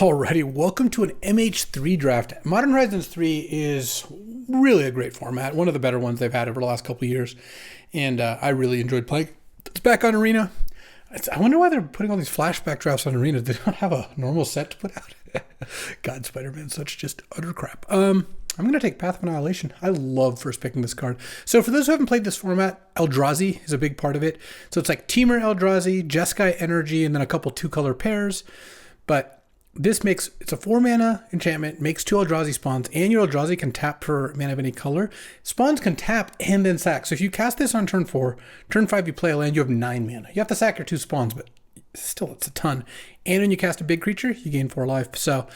Alrighty, welcome to an MH3 draft. Modern Horizons 3 is really a great format, one of the better ones they've had over the last couple of years, and I really enjoyed playing. It's back on Arena. I wonder why they're putting all these flashback drafts on Arena. They don't have a normal set to put out. God, Spider-Man, such just utter crap. I'm going to take Path of Annihilation. I love first picking this card. So for those who haven't played this format, Eldrazi is a big part of it. So it's like Temur Eldrazi, Jeskai Energy, and then a couple two-color pairs. But this makes, it's a 4-mana enchantment, makes 2 Eldrazi spawns, and your Eldrazi can tap for mana of any color. Spawns can tap and then sack. So if you cast this on turn 4, turn 5 you play a land, you have 9 mana. You have to sack your 2 spawns, but still it's a ton. And when you cast a big creature, you gain 4 life. So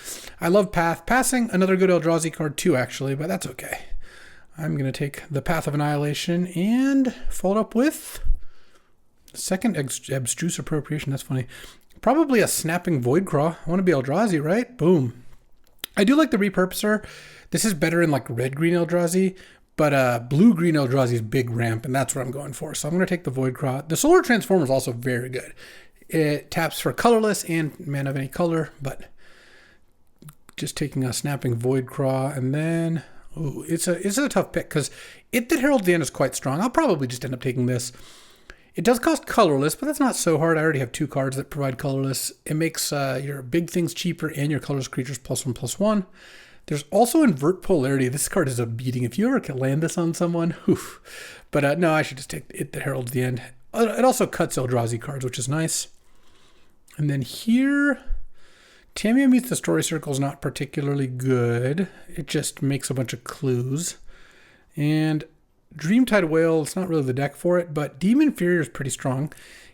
I love Path. Passing, another good Eldrazi card too, actually, but that's okay. I'm going to take the Path of Annihilation and follow up with second abstruse appropriation. That's funny. Probably a Snapping Voidcraw. I want to be Eldrazi, right? Boom. I do like the Repurposer. This is better in like red-green Eldrazi, but blue-green Eldrazi is big ramp, and that's what I'm going for. So I'm going to take the Voidcraw. The Solar Transformer is also very good. It taps for colorless and mana of any color, but just taking a Snapping Voidcraw, and then it's a tough pick because It That Heralds the End is quite strong. I'll probably just end up taking this. It does cost colorless, but that's not so hard. I already have 2 cards that provide colorless. It makes your big things cheaper and your colorless creatures +1/+1. There's also Invert Polarity. This card is a beating. If you ever can land this on someone, oof. But no, I should just take It That Heralds the End. It also cuts Eldrazi cards, which is nice. And then here, Tamiya Meets the Story Circle is not particularly good. It just makes a bunch of clues. And Dreamtide Whale, it's not really the deck for it, but Demon Inferior is pretty strong.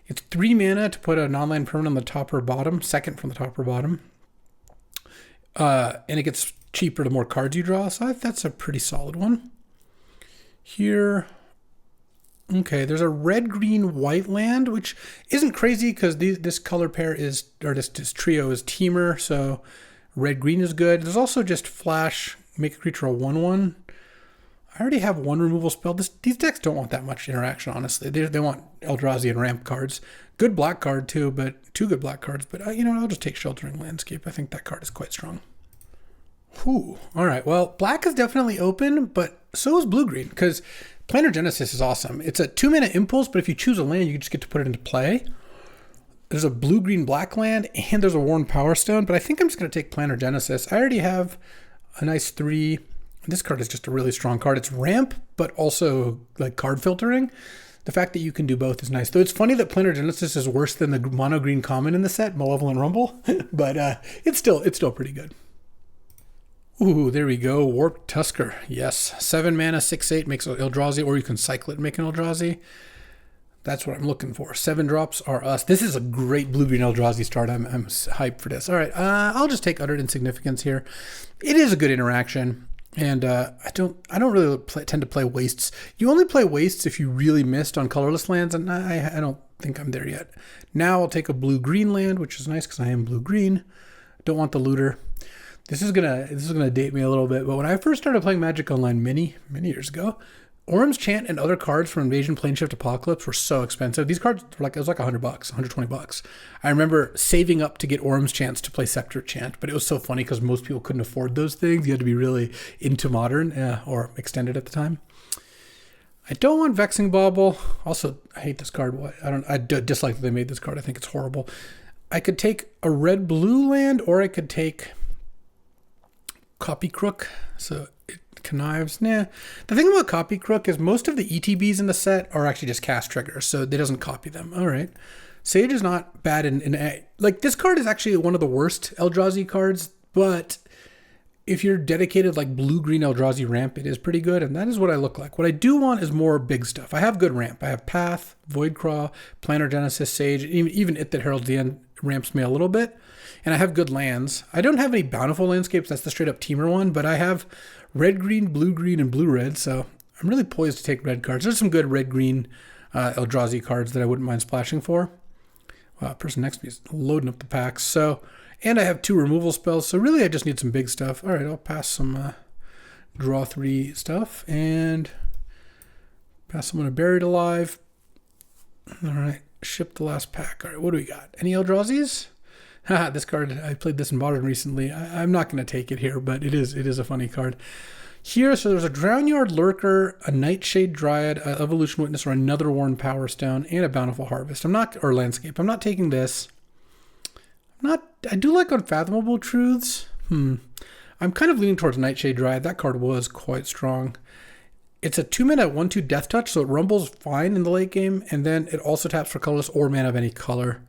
It's 3 mana to put a non-land permanent on the top or bottom, second from the top or bottom. And it gets cheaper the more cards you draw, so that's a pretty solid one. Here, okay, there's a red-green-white land, which isn't crazy because this color pair is, or this trio is Temur, so red-green is good. There's also just Flash, make a creature a 1/1. I already have 1 removal spell. These decks don't want that much interaction, honestly. They want Eldrazi and ramp cards. Good black card, too, but 2 good black cards. But, I'll just take Sheltering Landscape. I think that card is quite strong. Whew. All right, well, black is definitely open, but so is blue-green, because Planar Genesis is awesome. It's a 2-mana impulse, but if you choose a land, you just get to put it into play. There's a blue-green-black land, and there's a Worn Power Stone, but I think I'm just going to take Planar Genesis. I already have a nice 3. This card is just a really strong card. It's ramp, but also like card filtering. The fact that you can do both is nice. Though it's funny that Planar Genesis is worse than the mono green common in the set, Malevolent Rumble, but it's still pretty good. Ooh, there we go. Warped Tusker. Yes. 7 mana, 6/8 makes an Eldrazi, or you can cycle it and make an Eldrazi. That's what I'm looking for. 7 drops are us. This is a great blue-green Eldrazi start. I'm hyped for this. All right, I'll just take Uttered Insignificance here. It is a good interaction. And I don't really tend to play wastes. You only play wastes if you really missed on colorless lands, and I don't think I'm there yet. Now I'll take a blue-green land, which is nice because I am blue-green. Don't want the looter. This is gonna date me a little bit, but when I first started playing Magic Online many years ago, Orm's Chant and other cards from Invasion, Planeshift, Apocalypse were so expensive. These cards were it was like $100, $120. I remember saving up to get Orm's Chants to play Scepter Chant, but it was so funny because most people couldn't afford those things. You had to be really into Modern or Extended at the time. I don't want Vexing Bauble. Also, I hate this card. I dislike that they made this card. I think it's horrible. I could take a red-blue land, or I could take Copy Crook. So Connives, nah. The thing about Copy Crook is most of the ETBs in the set are actually just cast triggers, so it doesn't copy them. All right. Sage is not bad in A. Like, this card is actually one of the worst Eldrazi cards, but if you're dedicated like blue-green Eldrazi ramp, it is pretty good, and that is what I look like. What I do want is more big stuff. I have good ramp. I have Path, Voidcraw, Planar Genesis, Sage, even It That Heralds the End ramps me a little bit. And I have good lands. I don't have any Bountiful Landscapes. That's the straight-up Temur one, but I have red-green, blue-green, and blue-red, so I'm really poised to take red cards. There's some good red-green Eldrazi cards that I wouldn't mind splashing for. Person next to me is loading up the packs. So, and I have 2 removal spells, so really I just need some big stuff. All right, I'll pass some draw 3 stuff, and pass someone a Buried Alive. All right, ship the last pack. All right, what do we got? Any Eldrazi's? Haha, this card, I played this in Modern recently. I'm not going to take it here, but it is a funny card. Here, so there's a Drownyard Lurker, a Nightshade Dryad, a Evolution Witness, or another Worn Power Stone, and a Bountiful Harvest. Or Landscape. I'm not taking this. I do like Unfathomable Truths. I'm kind of leaning towards Nightshade Dryad. That card was quite strong. It's a 2-mana 1/2 Death Touch, so it rumbles fine in the late game, and then it also taps for colorless or mana of any color.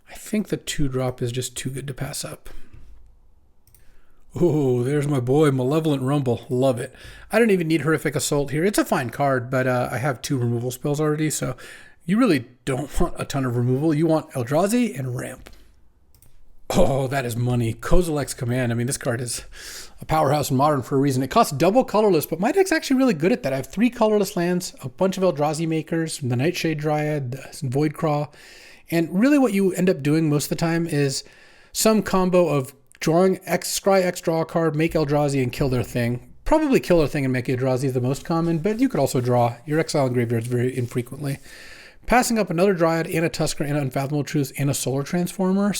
I think the 2-drop is just too good to pass up. Oh, there's my boy, Malevolent Rumble. Love it. I don't even need Horrific Assault here. It's a fine card, but I have 2 removal spells already, so you really don't want a ton of removal. You want Eldrazi and Ramp. Oh, that is money. Kozilek's Command. I mean, this card is a powerhouse in Modern for a reason. It costs double colorless, but my deck's actually really good at that. I have 3 colorless lands, a bunch of Eldrazi makers, the Nightshade Dryad, the Voidcraw, and really what you end up doing most of the time is some combo of drawing scry X, draw a card, make Eldrazi, and kill their thing. Probably kill their thing and make Eldrazi the most common, but you could also draw your exile and graveyards very infrequently. Passing up another Dryad and a Tusker and an Unfathomable Truths and a Solar Transformer.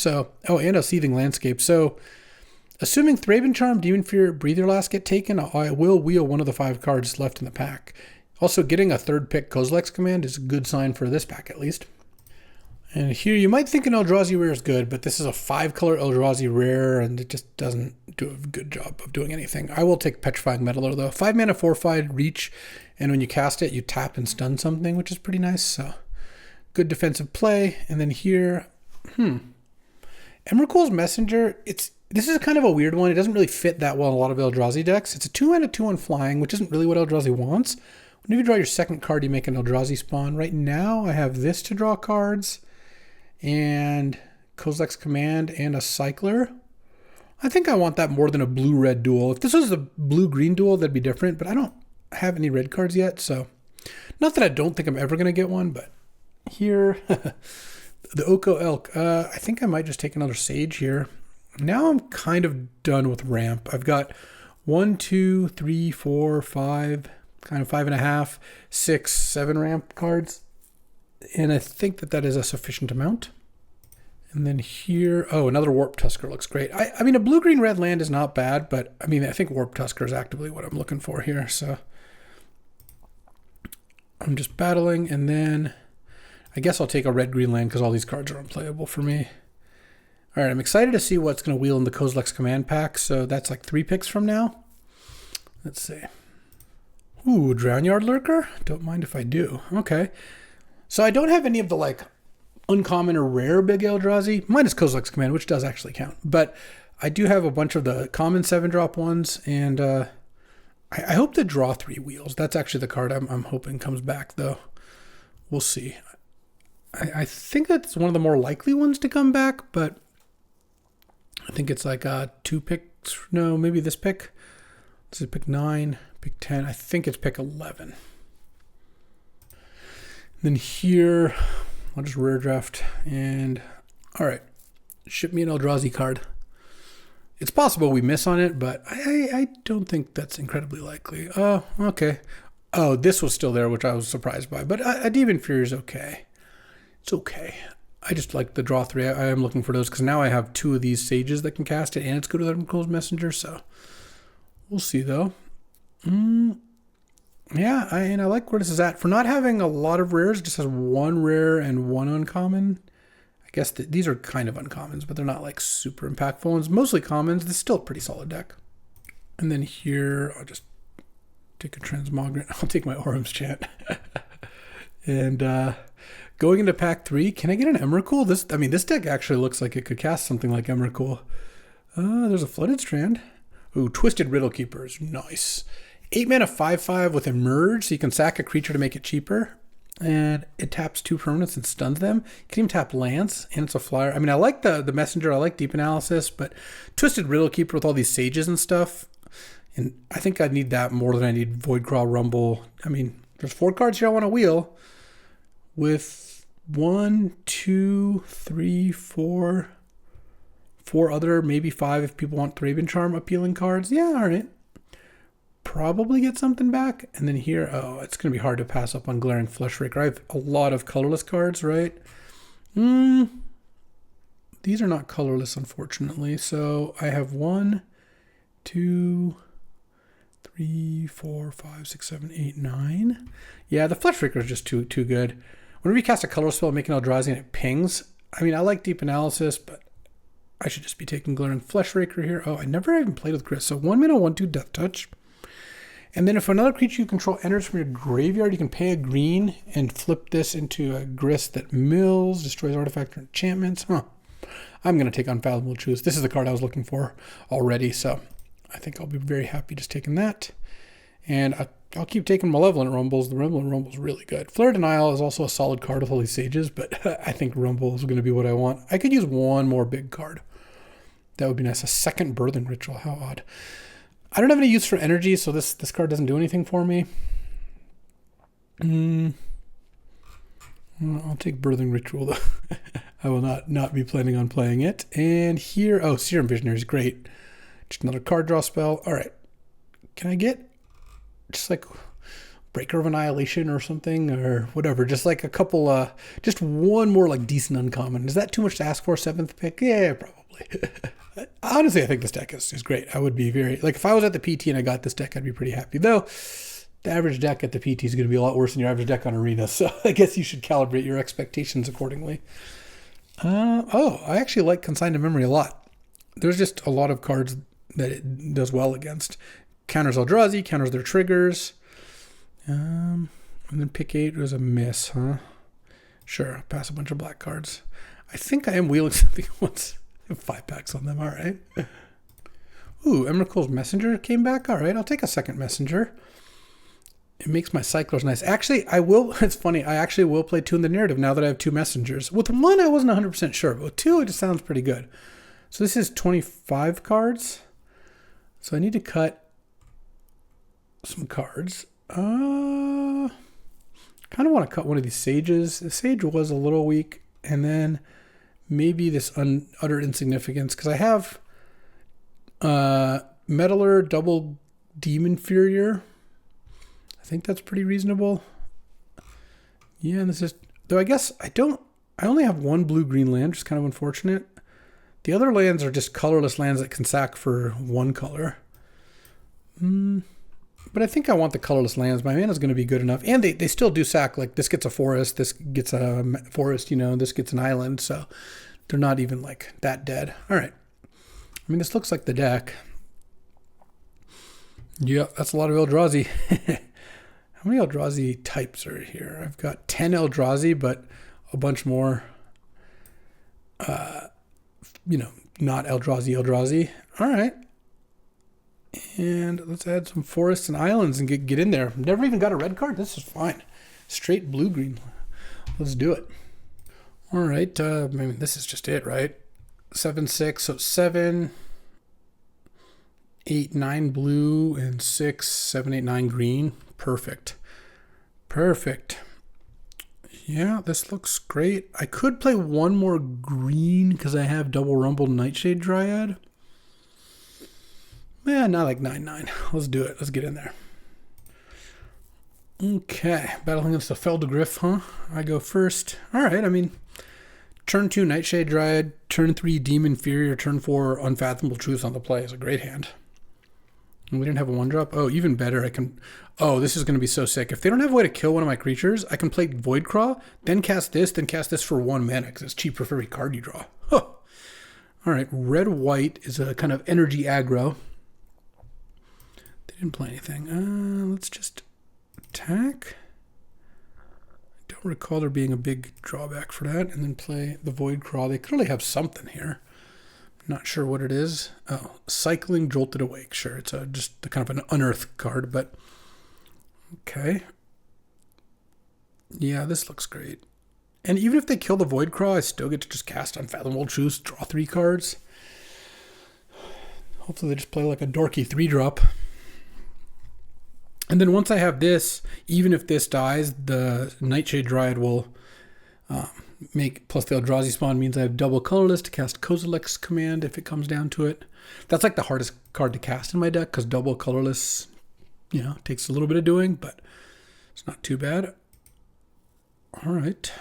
And a Seething Landscape. So, assuming Thraben Charm, Demon Fear, Breather Last get taken, I will wheel one of the 5 cards left in the pack. Also, getting a 3rd pick Kozilek's Command is a good sign for this pack at least. And here you might think an Eldrazi rare is good, but this is a 5-color Eldrazi rare, and it just doesn't do a good job of doing anything. I will take Petrifying Meddler though. 5-mana 4/5 reach, and when you cast it, you tap and stun something, which is pretty nice. So, good defensive play. And then here, Emrakul's Messenger. This is kind of a weird one. It doesn't really fit that well in a lot of Eldrazi decks. It's a 2-mana 2/1 flying, which isn't really what Eldrazi wants. Whenever you draw your 2nd card, you make an Eldrazi spawn. Right now, I have this to draw cards, and Kozilek's Command, and a Cycler. I think I want that more than a blue-red duel. If this was a blue-green duel, that'd be different, but I don't have any red cards yet, so not that I don't think I'm ever going to get one, but here, the Oko Elk. I think I might just take another Sage here. Now I'm kind of done with Ramp. I've got 1, 2, 3, 4, 5, kind of 5.5, 6, 7 Ramp cards. And I think that is a sufficient amount. And then here, another Warp Tusker looks great. I mean, a blue-green-red land is not bad, but I mean, I think Warp Tusker is actively what I'm looking for here. So I'm just battling, and then I guess I'll take a red-green land because all these cards are unplayable for me. All right, I'm excited to see what's going to wheel in the Kozilek's Command pack. So that's like 3 picks from now. Let's see. Ooh, Drownyard Lurker? Don't mind if I do. Okay. So I don't have any of the like uncommon or rare big Eldrazi, minus Kozilek's Command, which does actually count. But I do have a bunch of the common 7-drop ones, and I hope to draw 3 wheels. That's actually the card I'm hoping comes back, though. We'll see. I think that's one of the more likely ones to come back, but I think it's like 2 picks. No, maybe this pick. This is pick 9, pick 10. I think it's pick 11. Then here, I'll just rare draft, and all right, ship me an Eldrazi card. It's possible we miss on it, but I don't think that's incredibly likely. Oh, okay. Oh, this was still there, which I was surprised by, but a Demon Fury is okay. It's okay. I just like the draw 3. I am looking for those because now I have 2 of these Sages that can cast it, and it's good with Emrakul's Messenger, so we'll see though. Yeah, I like where this is at. For not having a lot of rares, it just has 1 rare and 1 uncommon. I guess these are kind of uncommons, but they're not like super impactful ones. Mostly commons. This is still a pretty solid deck. And then here, I'll just take a Transmogrant. I'll take my Orum's Chant. And going into pack 3, can I get an Emrakul? This deck actually looks like it could cast something like Emrakul. There's a Flooded Strand. Ooh, Twisted Riddle Keepers. Nice. 8-mana 5/5 with Emerge, so you can sack a creature to make it cheaper. And it taps 2 permanents and stuns them. You can even tap lands, and it's a flyer. I mean, I like the Messenger. I like Deep Analysis, but Twisted Riddle Keeper with all these Sages and stuff. And I think I need that more than I need Voidcraw, Rumble. I mean, there's 4 cards here I want to wheel with 1, 2, 3, 4 other, maybe 5 if people want Thraben Charm appealing cards. Yeah, all right. Probably get something back. And then here, it's going to be hard to pass up on Glaring Fleshraker. I have a lot of colorless cards, right? These are not colorless, unfortunately. So I have 1, 2, 3, 4, 5, 6, 7, 8, 9. Yeah, the Flashback is just too good. Whenever you cast a color spell, make an Eldrazi and it pings. I mean, I like Deep Analysis, but I should just be taking Glaring Fleshraker here. Oh, I never even played with Chris. So 1 mana, 1/2 Death Touch. And then if another creature you control enters from your graveyard, you can pay a green and flip this into a grist that mills, destroys artifact or enchantments. Huh. I'm going to take Unfathomable Truth. This is the card I was looking for already, so I think I'll be very happy just taking that. And I'll keep taking Malevolent Rumbles. The Malevolent Rumble is really good. Flare Denial is also a solid card with Holy Sages, but I think Rumble is going to be what I want. I could use one more big card. That would be nice. A second Birthing Ritual. How odd. I don't have any use for energy, so this card doesn't do anything for me. I'll take Birthing Ritual, though. I will not be planning on playing it. And here, oh, Serum Visionary is great. Just another card draw spell. All right. Can I get just like Breaker of Annihilation or something or whatever? Just like a couple, just one more like decent uncommon. Is that too much to ask for, 7th pick? Yeah, probably. Honestly, I think this deck is great. I would be very, like if I was at the PT and I got this deck, I'd be pretty happy. Though, the average deck at the PT is going to be a lot worse than your average deck on Arena. So I guess you should calibrate your expectations accordingly. Oh, I actually like Consigned to Memory a lot. There's just a lot of cards that it does well against. Counters Eldrazi, counters their triggers. And then pick 8 was a miss, huh? Sure, I'll pass a bunch of black cards. I think I am wheeling something once. 5 packs on them, all right. Ooh, Emrakul's Messenger came back. All right, I'll take a second Messenger. It makes my cyclers nice. Actually, I will, it's funny, I actually will play 2 in the narrative now that I have 2 Messengers. With 1, I wasn't 100% sure, but with 2, it just sounds pretty good. So this is 25 cards. So I need to cut some cards. Kind of want to cut one of these Sages. The Sage was a little weak, and then maybe this utter insignificance, because I have Meddler, double Demon Furier. I think that's pretty reasonable. Yeah, and this is, though I guess I only have 1 blue-green land, which is kind of unfortunate. The other lands are just colorless lands that can sack for 1 color. But I think I want the colorless lands. My mana's going to be good enough. And they still do sack. Like this gets a forest, this gets a forest, you know, this gets an island. So they're not even like that dead. All right. I mean, this looks like the deck. Yeah, that's a lot of Eldrazi. How many Eldrazi types are here? I've got 10 Eldrazi, but a bunch more, not Eldrazi. All right. And let's add some forests and islands and get in there. Never even got a red card. This is fine. Straight blue-green. Let's do it. All right. Maybe this is just it, right? 7, 6. So 7, 8, 9 blue, and 6, 7, 8, 9 green. Perfect. Yeah, this looks great. I could play 1 more green because I have double rumbled Nightshade Dryad. Yeah, not like 9/9. Let's do it. Let's get in there. Okay, battling against the Feldegriff, huh? I go first. All right, I mean, turn 2 Nightshade Dryad, turn 3 Demon Fury, or turn 4 Unfathomable Truth on the play is a great hand. And we didn't have a 1-drop. Oh, even better, I can... Oh, this is going to be so sick. If they don't have a way to kill one of my creatures, I can play Voidcraw, then cast this for 1 mana, because it's cheaper for every card you draw. Huh. All right, red-white is a kind of energy aggro. Didn't play anything. Let's just attack. I don't recall there being a big drawback for that. And then play the Voidcraw. They clearly have something here. Not sure what it is. Oh, Cycling Jolted Awake. Sure, it's just kind of an unearth card, but okay. Yeah, this looks great. And even if they kill the Voidcraw, I still get to just cast Unfathomable Truth, draw 3 cards. Hopefully they just play like a dorky 3-drop. And then once I have this, even if this dies, the Nightshade Dryad will make, plus the Eldrazi spawn means I have double colorless to cast Kozilek's Command if it comes down to it. That's like the hardest card to cast in my deck because double colorless, takes a little bit of doing, but it's not too bad. All right.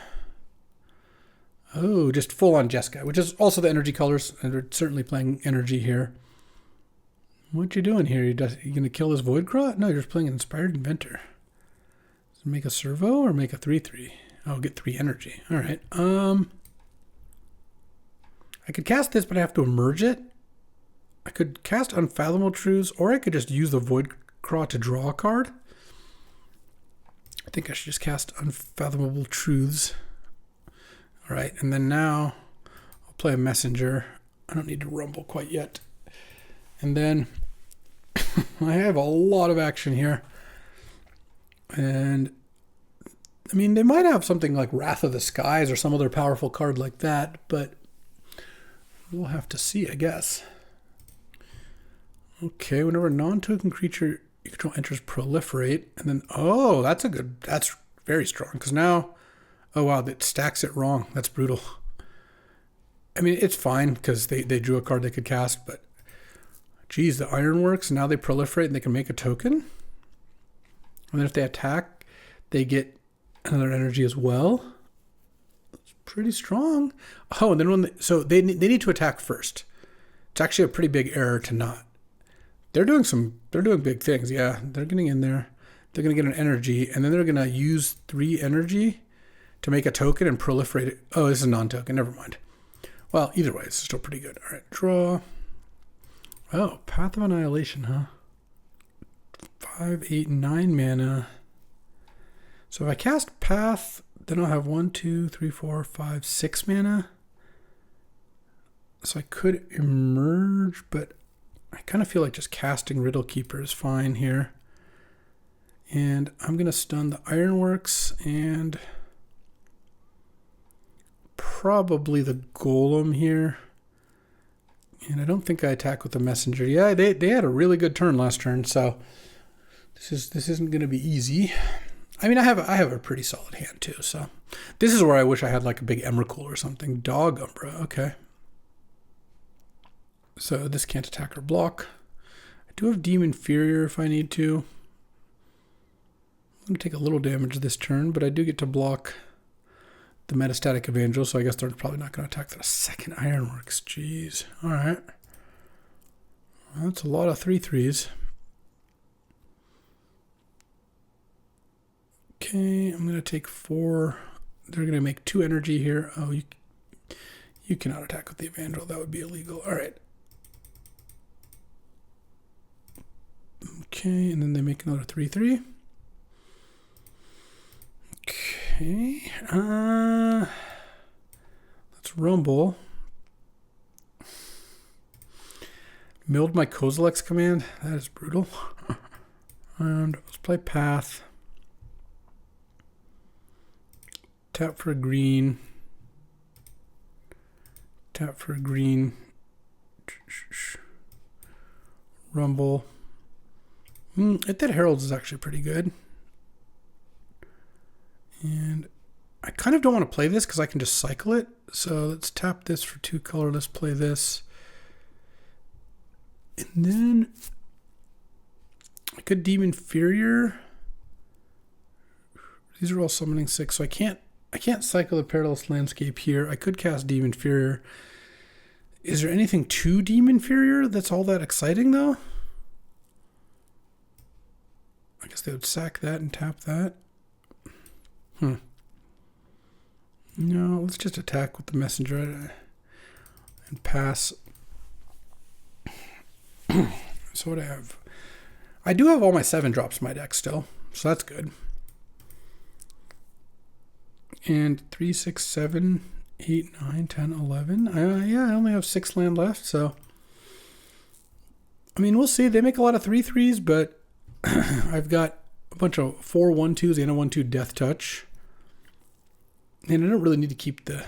Oh, just full on Jessica, which is also the energy colors, and they're certainly playing energy here. What you doing here? You gonna kill this Voidcraw? No, you're just playing an Inspired Inventor. Does it make a servo or make a 3/3? Oh, get 3 energy. All right. I could cast this, but I have to emerge it. I could cast Unfathomable Truths, or I could just use the Voidcraw to draw a card. I think I should just cast Unfathomable Truths. All right, and then now I'll play a Messenger. I don't need to rumble quite yet. And then I have a lot of action here. And I mean, they might have something like Wrath of the Skies or some other powerful card like that, but we'll have to see, I guess. Okay, whenever a non-token creature you control enters proliferate, and then, oh, that's very strong, because now, oh wow, that stacks it wrong. That's brutal. I mean, it's fine, because they drew a card they could cast, but geez, the Ironworks, now they proliferate and they can make a token. And then if they attack, they get another energy as well. It's pretty strong. Oh, and then so they need to attack first. It's actually a pretty big error to not. They're doing big things. Yeah, they're getting in there. They're going to get an energy, and then they're going to use 3 energy to make a token and proliferate it. Oh, this is a non-token. Never mind. Well, either way, it's still pretty good. All right, draw. Oh, Path of Annihilation, huh? 5, 8, 9 mana. So if I cast Path, then I'll have 1, 2, 3, 4, 5, 6 mana. So I could emerge, but I kind of feel like just casting Riddle Keeper is fine here. And I'm going to stun the Ironworks and probably the Golem here. And I don't think I attack with the Messenger. Yeah, they had a really good turn last turn, so this isn't going to be easy. I mean, I have a pretty solid hand too, so this is where I wish I had like a big Emrakul or something. Dog Umbra, okay. So this can't attack or block. I do have Demon Inferior if I need to. I'm going to take a little damage this turn, but I do get to block the Metastatic Evangel, so I guess they're probably not going to attack that second Ironworks. Jeez. All right. Well, that's a lot of 3/3s. Okay, I'm going to take 4. They're going to make 2 energy here. Oh, you cannot attack with the Evangel. That would be illegal. All right. Okay, and then they make another 3/3. Okay. Let's rumble. Milled my Kozilek's command. That is brutal. And let's play Path. Tap for a green. Tap for a green. Rumble. That Heralds is actually pretty good. And I kind of don't want to play this because I can just cycle it. So let's tap this for 2 color. Let's play this. And then I could Demon Inferior. These are all summoning 6, so I can't cycle the Perilous Landscape here. I could cast Demon Inferior. Is there anything to Demon Inferior that's all that exciting though? I guess they would sack that and tap that. No, let's just attack with the Messenger and pass. So what I have? I do have all my 7 drops in my deck still, so that's good. And 3, 6, 7, 8, 9, 10, 11. Yeah, I only have 6 land left, so I mean, we'll see. They make a lot of 3/3s, but I've got a bunch of 4 1/2s and a 1/2 Death Touch. And I don't really need to keep the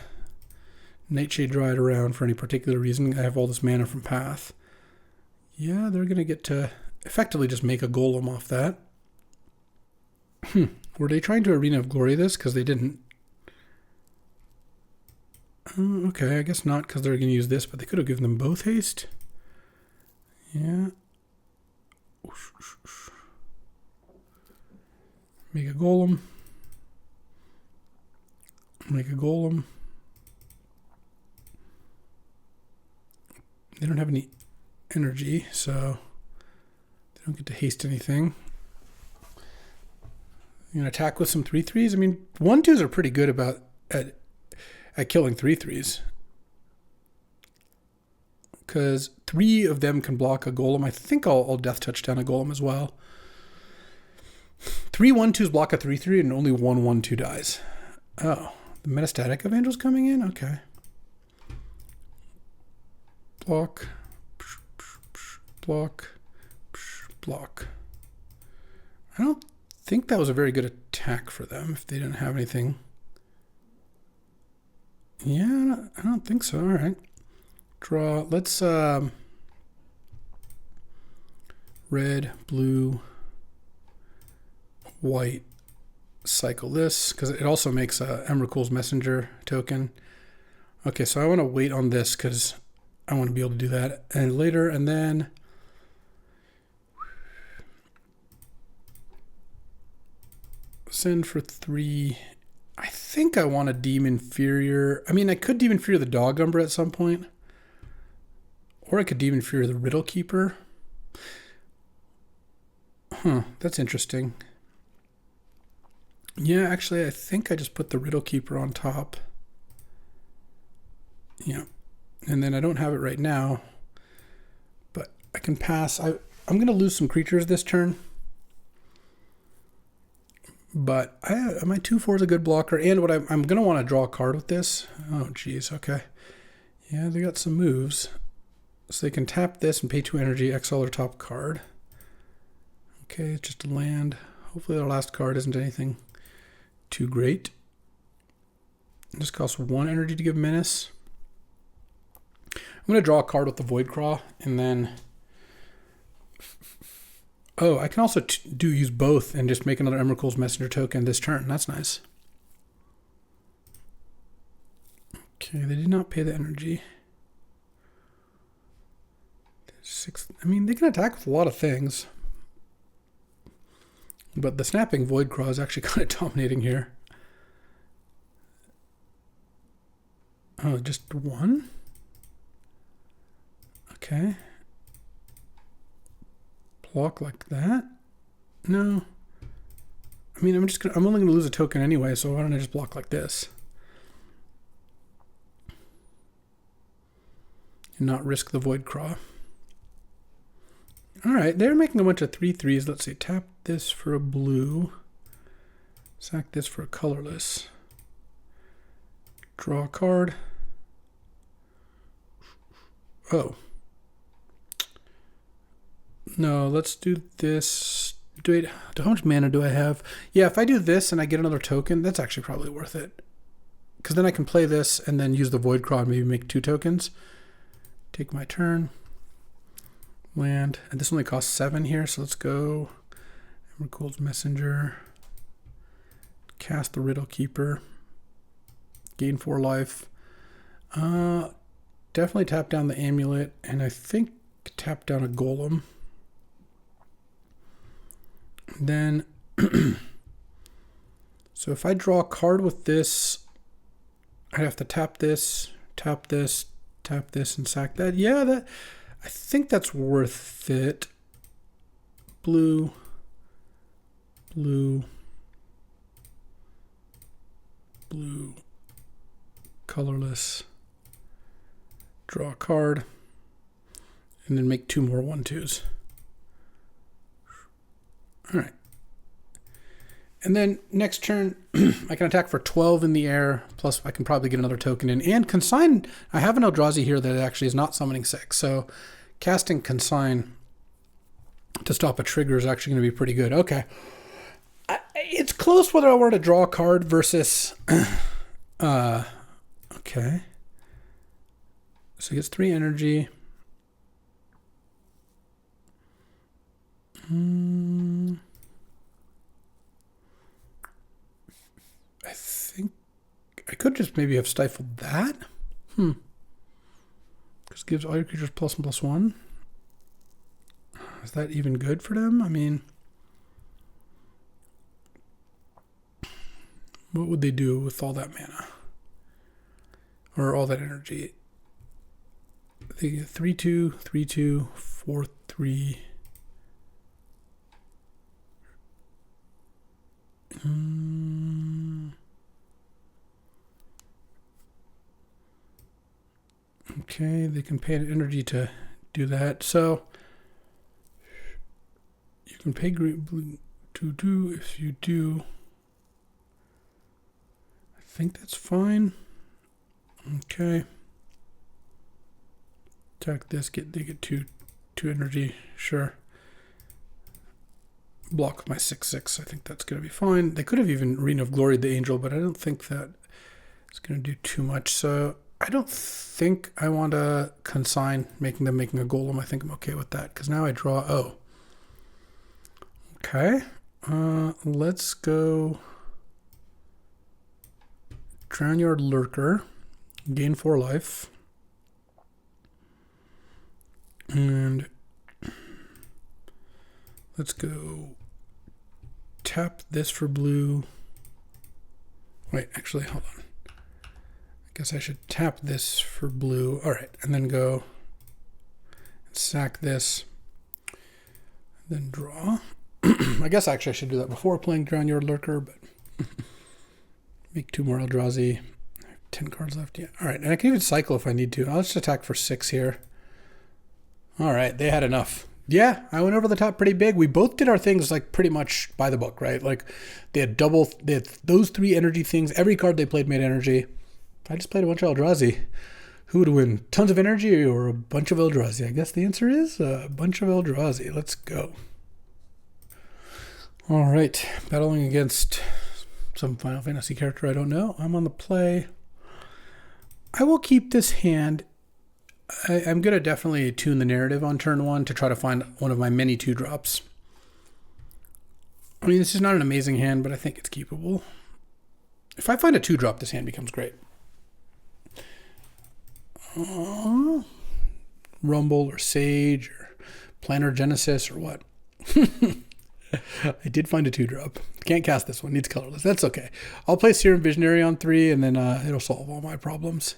Nightshade Dryad around for any particular reason. I have all this mana from Path. Yeah, they're going to get to effectively just make a Golem off that. Were they trying to Arena of Glory this? Because they didn't. Okay, I guess not because they're going to use this, but they could have given them both haste. Yeah. Make a Golem. Make a Golem. They don't have any energy, so they don't get to haste anything. You know, attack with some 3/3s. I mean, 1/2s are pretty good at killing 3/3s. Because 3 of them can block a golem. I think I'll death touch down a golem as well. 3 1/2s block a 3/3 and only 1 1/2 dies. Oh, the metastatic evangel's coming in? Okay. Block. Block. Block. I don't think that was a very good attack for them if they didn't have anything. Yeah, I don't think so. All right. Draw. Let's red, blue, white. Cycle this because it also makes a Emrakul's Messenger token. Okay, so I want to wait on this because I want to be able to do that and later, and then send for 3. I think I want to Deem Inferior. I mean, I could Deem Inferior the Dog Number at some point, or I could Deem Inferior the Riddle Keeper. That's interesting. Yeah, actually, I think I just put the Riddle Keeper on top. Yeah, and then I don't have it right now, but I can pass. I'm going to lose some creatures this turn, but my 2/4 is a good blocker, and what I'm going to want to draw a card with this. Oh, geez, okay. Yeah, they got some moves. So they can tap this and pay 2 energy, exile their top card. Okay, it's just a land. Hopefully their last card isn't anything too great. This costs 1 energy to give menace. I'm going to draw a card with the Voidcraw, and then... Oh, I can also use both and just make another Emrakul's Messenger token this turn. That's nice. Okay, they did not pay the energy. 6. I mean, they can attack with a lot of things. But the Snapping Voidcraw is actually kind of dominating here. Oh, just 1? Okay. Block like that? No. I mean, I'm only gonna lose a token anyway, so why don't I just block like this? And not risk the Voidcraw. Alright, they're making a bunch of 3/3s. Let's see, tap this for a blue. Sack this for a colorless. Draw a card. Oh. No, let's do this. How much mana do I have? Yeah, if I do this and I get another token, that's actually probably worth it. Because then I can play this and then use the Voidcraw and maybe make 2 tokens. Take my turn. Land. And this only costs 7 here, so let's go. Emrakul's Messenger. Cast the Riddle Keeper. Gain 4 life. Definitely tap down the Amulet, and I think tap down a Golem. Then, so if I draw a card with this, I'd have to tap this, tap this, tap this, and sack that. Yeah, I think that's worth it. Blue, blue, blue, colorless. Draw a card, and then make 2 more 1/2s. All right. And then next turn, I can attack for 12 in the air, plus I can probably get another token in. And Consign, I have an Eldrazi here that actually is not summoning 6. So casting Consign to stop a trigger is actually going to be pretty good. Okay. It's close whether I were to draw a card versus... okay. So he gets 3 energy. I think I could just maybe have stifled that. Just gives all your creatures +1/+1. Is that even good for them? I mean, what would they do with all that mana? Or all that energy? They get 3/2, 3/2, 4/3. Okay, they can pay an energy to do that. So you can pay green blue 2/2 if you do. I think that's fine. Okay. Attack this, they get two energy, sure. Block my 6/6. I think that's gonna be fine. They could have even Arena of Glory the Angel, but I don't think that it's gonna do too much. So I don't think I want to consign making a golem. I think I'm okay with that because now I draw. Oh, okay. Let's go Drownyard Lurker, gain 4 life, and let's go tap this for blue. Wait, actually, hold on. I guess I should tap this for blue. All right, and then go and sack this, then draw. I guess actually I should do that before playing Drownyard Lurker, but make 2 more Eldrazi. I have 10 cards left. Yeah. All right, and I can even cycle if I need to. I'll just attack for 6 here. All right, they had enough. Yeah, I went over the top pretty big. We both did our things like pretty much by the book, right? Like they had those 3 energy things. Every card they played made energy. If I just played a bunch of Eldrazi, who would win? Tons of energy or a bunch of Eldrazi? I guess the answer is a bunch of Eldrazi. Let's go. All right, battling against some Final Fantasy character I don't know. I'm on the play. I will keep this hand. I'm going to definitely tune the narrative on turn 1 to try to find one of my many 2-drops. I mean, this is not an amazing hand, but I think it's keepable. If I find a 2-drop, this hand becomes great. Rumble or Sage or Planar Genesis or what? I did find a 2-drop. Can't cast this one. Needs colorless. That's okay. I'll play Serum Visionary on 3 and then it'll solve all my problems.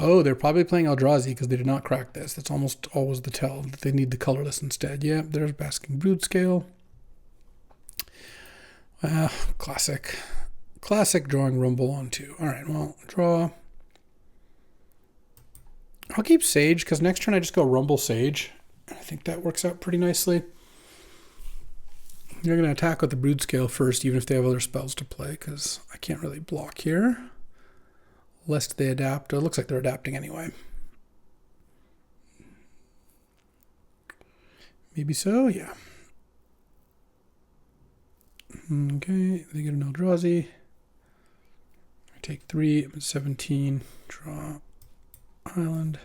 Oh, they're probably playing Eldrazi because they did not crack this. That's almost always the tell that they need the colorless instead. Yeah, there's Basking Brood Scale. Classic. Classic drawing Rumble on 2. All right, well, draw. I'll keep Sage because next turn I just go Rumble Sage. I think that works out pretty nicely. You're going to attack with the Brood Scale first, even if they have other spells to play, because I can't really block here. Lest they adapt. It looks like they're adapting anyway. Maybe so, yeah. Okay, they get an Eldrazi. I take 3, I'm at 17. Draw. Island.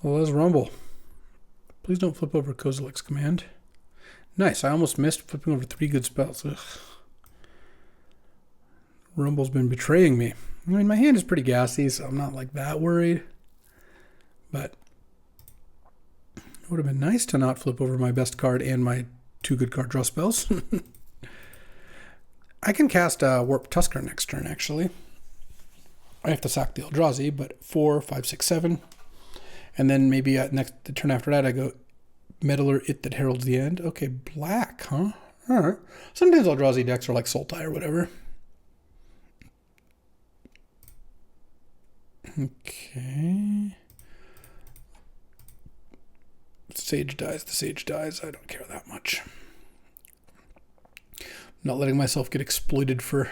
Well, let's Rumble. Please don't flip over Kozilek's command. Nice, I almost missed flipping over 3 good spells. Ugh. Rumble's been betraying me. I mean, my hand is pretty gassy, so I'm not like that worried. But it would have been nice to not flip over my best card and my 2 good card draw spells. I can cast Warp Tusker next turn, actually. I have to sack the Eldrazi, but 4, 5, 6, 7. And then maybe the turn after that, I go Meddler, It That Heralds the End. Okay, black, huh? All right. Sometimes Eldrazi decks are like Sultai or whatever. Okay. Sage dies. The Sage dies. I don't care that much. I'm not letting myself get exploited for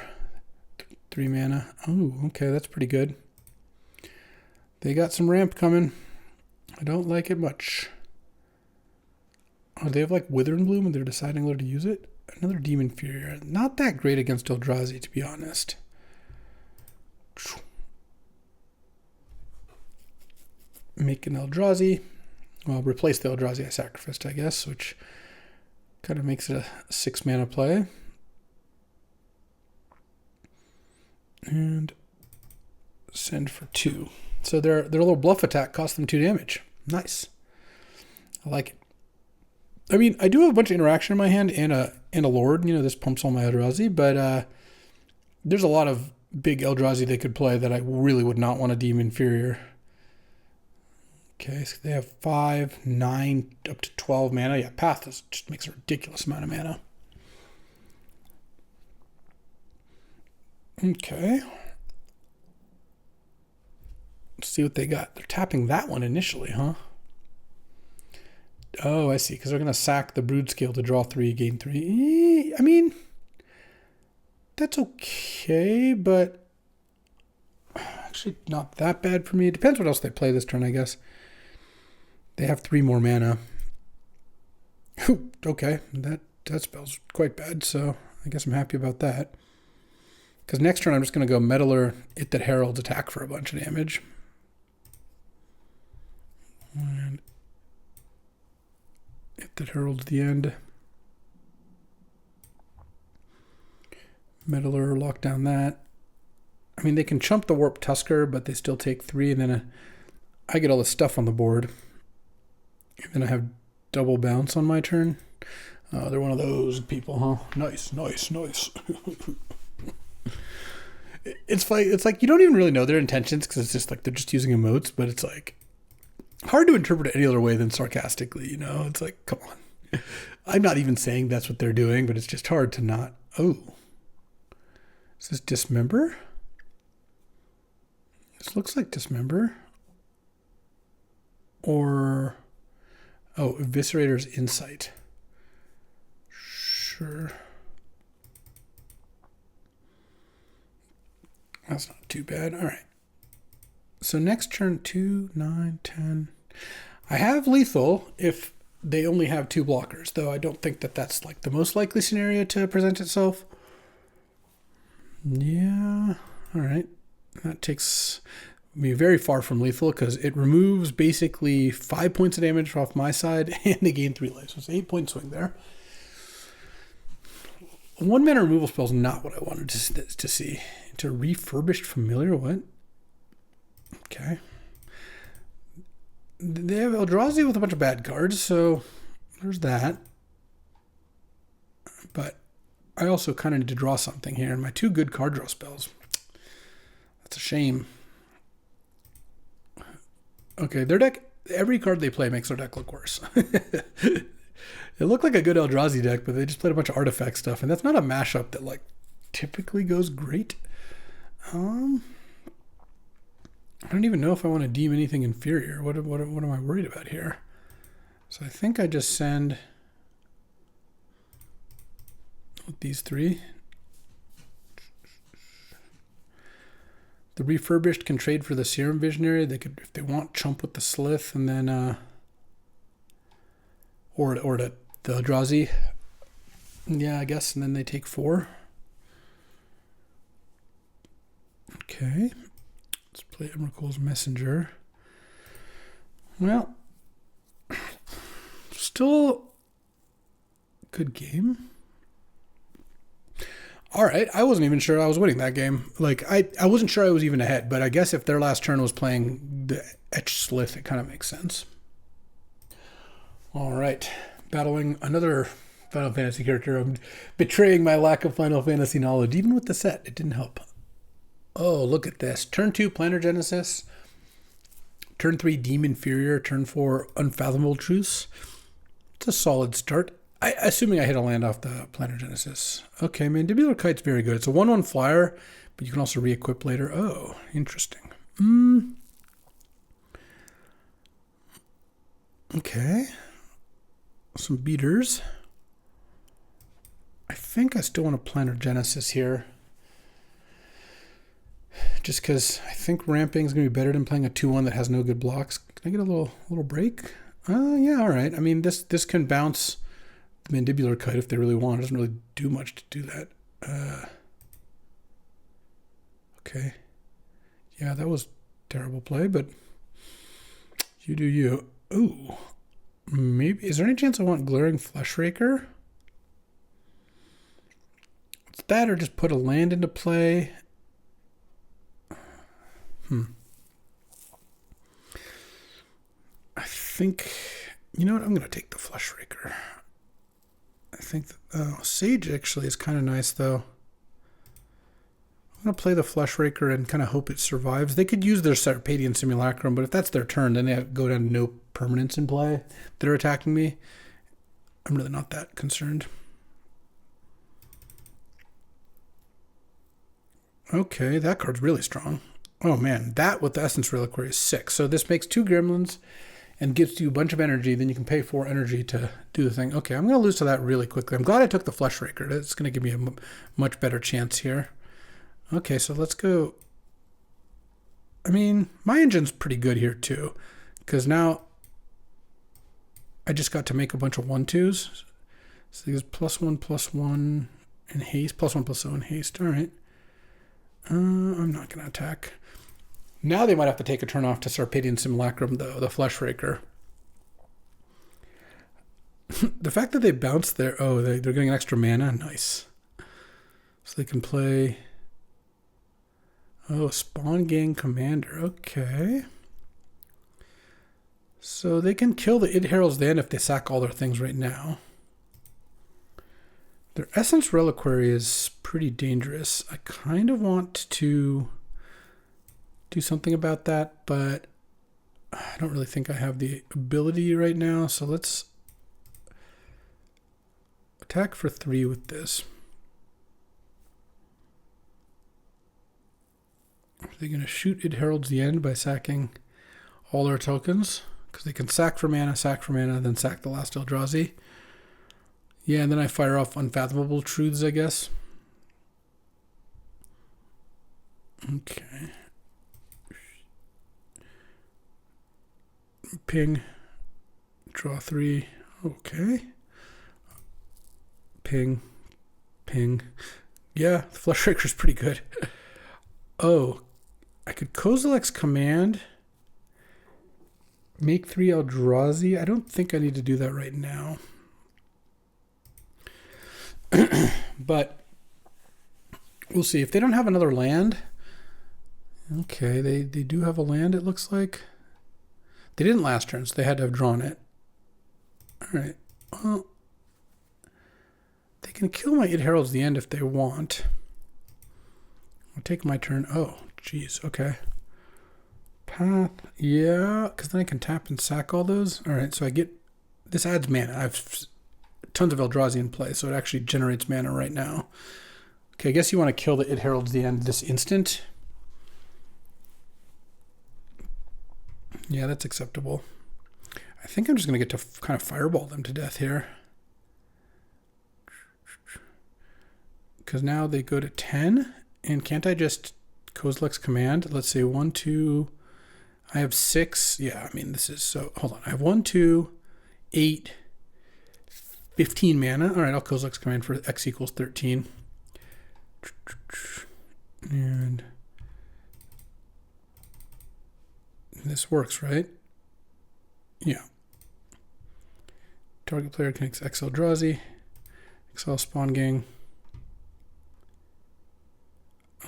3 mana. Oh, okay, that's pretty good. They got some ramp coming. I don't like it much. Oh, they have like Wither and Bloom and they're deciding whether to use it? Another Demon Fury. Not that great against Eldrazi, to be honest. Make an Eldrazi. Well, replace the Eldrazi I sacrificed, I guess, which kind of makes it a 6 mana play. And send for 2. So their little bluff attack cost them 2 damage. Nice. I like it. I mean, I do have a bunch of interaction in my hand and a Lord. You know, this pumps all my Eldrazi, but there's a lot of big Eldrazi they could play that I really would not want to deem inferior. Okay, so they have 5, 9, up to 12 mana. Yeah, Path just makes a ridiculous amount of mana. Okay. Let's see what they got. They're tapping that one initially, huh? Oh, I see. Because they're going to sack the Brood Scale to draw 3, gain 3. I mean, that's okay, but actually not that bad for me. It depends what else they play this turn, I guess. They have 3 more mana. Okay, that spell's quite bad, so I guess I'm happy about that. Because next turn I'm just going to go Meddler, It That Heralds, attack for a bunch of damage. And It That Heralds the end. Meddler, lock down that. I mean, they can chump the Warp Tusker, but they still take 3, and then I get all the stuff on the board. And then I have double bounce on my turn. They're one of those people, huh? Nice. It's like you don't even really know their intentions because it's just like they're just using emotes, but it's like hard to interpret it any other way than sarcastically, you know? It's like, come on. I'm not even saying that's what they're doing, but it's just hard to not. Oh. Is this Dismember? This looks like Dismember. Or... oh, Eviscerator's Insight. Sure. That's not too bad. All right. So next turn, 2, 9, 10. I have lethal if they only have 2 blockers, though I don't think that that's like the most likely scenario to present itself. Yeah. All right. That takes me very far from lethal because it removes basically 5 points of damage off my side and they gain 3 life. So it's an 8-point swing there. 1 mana removal spell is not what I wanted to see. To Refurbished Familiar, what? Okay. They have Eldrazi with a bunch of bad cards, so there's that. But I also kind of need to draw something here, and my 2 good card draw spells. That's a shame. Okay, their deck, every card they play makes their deck look worse. It looked like a good Eldrazi deck, but they just played a bunch of artifact stuff, and that's not a mashup that like typically goes great. I don't even know if I want to deem anything inferior. What am I worried about here? So I think I just send these 3. The Refurbished can trade for the Serum Visionary. They could, if they want, chump with the Slith, and then or the Eldrazi. Yeah, I guess, and then they take 4. Okay, let's play Emrakul's Messenger. Well, still good game. All right, I wasn't even sure I was winning that game. Like, I wasn't sure I was even ahead, but I guess if their last turn was playing the Etched Slith, it kind of makes sense. All right, battling another Final Fantasy character. I'm betraying my lack of Final Fantasy knowledge. Even with the set, it didn't help. Oh, look at this. Turn 2, Planar Genesis. Turn 3, Deem Inferior. Turn 4, Unfathomable Truce. It's a solid start. Assuming I hit a land off the Planar Genesis. Okay, Mandibular Kite's very good. It's a 1/1 flyer, but you can also re-equip later. Oh, interesting. Okay. Some beaters. I think I still want a Planar Genesis here. Just because I think ramping is going to be better than playing a 2/1 that has no good blocks. Can I get a little break? Yeah, all right. I mean, this can bounce the Mandibular Kite if they really want. It doesn't really do much to do that. Okay. Yeah, that was terrible play, but you do you. Ooh. Maybe. Is there any chance I want Glaring Fleshraker? It's that or just put a land into play. I think, you know what? I'm going to take the Fleshraker. I think that, Sage actually is kind of nice, though. I'm going to play the Fleshraker and kind of hope it survives. They could use their Sarpadian Simulacrum, but if that's their turn, then they go down to no permanents in play that are attacking me. I'm really not that concerned. Okay, that card's really strong. Oh man, that with the Essence Reliquary is 6. So this makes 2 Gremlins and gives you a bunch of energy. Then you can pay 4 energy to do the thing. Okay, I'm going to lose to that really quickly. I'm glad I took the Fleshraker. That's going to give me a much better chance here. Okay, so let's go. I mean, my engine's pretty good here too, because now I just got to make a bunch of 1/2s. So there's +1/+1 in haste, +1/+0 in haste. All right. I'm not going to attack. Now they might have to take a turn off to Sarpadian Simulacrum, the Fleshraker. The fact that they bounced there, oh, they're getting an extra mana, nice. So they can play. Oh, Spawn Gang Commander. Okay. So they can kill the It Heralds the End if they sack all their things right now. Their Essence Reliquary is pretty dangerous. I kind of want to do something about that, but I don't really think I have the ability right now. So let's attack for 3 with this. Are they going to shoot It Heralds the End by sacking all their tokens? Because they can sack for mana, then sack the last Eldrazi. Yeah, and then I fire off Unfathomable Truths, I guess. Okay. Ping. Draw 3. Okay. Ping. Ping. Yeah, the Fleshraker's pretty good. Oh, I could Kozilek's Command. Make 3 Eldrazi. I don't think I need to do that right now. But we'll see. If they don't have another land. Okay, they do have a land, it looks like. They didn't last turn, so they had to have drawn it. Alright. Well, they can kill my It Heralds the End if they want. I'll take my turn. Oh, geez. Okay. Path. Yeah, because then I can tap and sack all those. Alright, so I get... This adds mana. I have tons of Eldrazi in play, so it actually generates mana right now. Okay, I guess you want to kill the It Heralds the End this instant. Yeah, that's acceptable. I think I'm just going to get to kind of fireball them to death here. Because now they go to 10. And can't I just Kozilek's Command? Let's say 1, 2. I have 6. Yeah, I mean, this is so... Hold on. I have 1, 2, 8, 15 mana. All right, I'll Kozilek's Command for X equals 13. And this works, right? Yeah. Target player connects X Eldrazi, Exile Spawn Gang.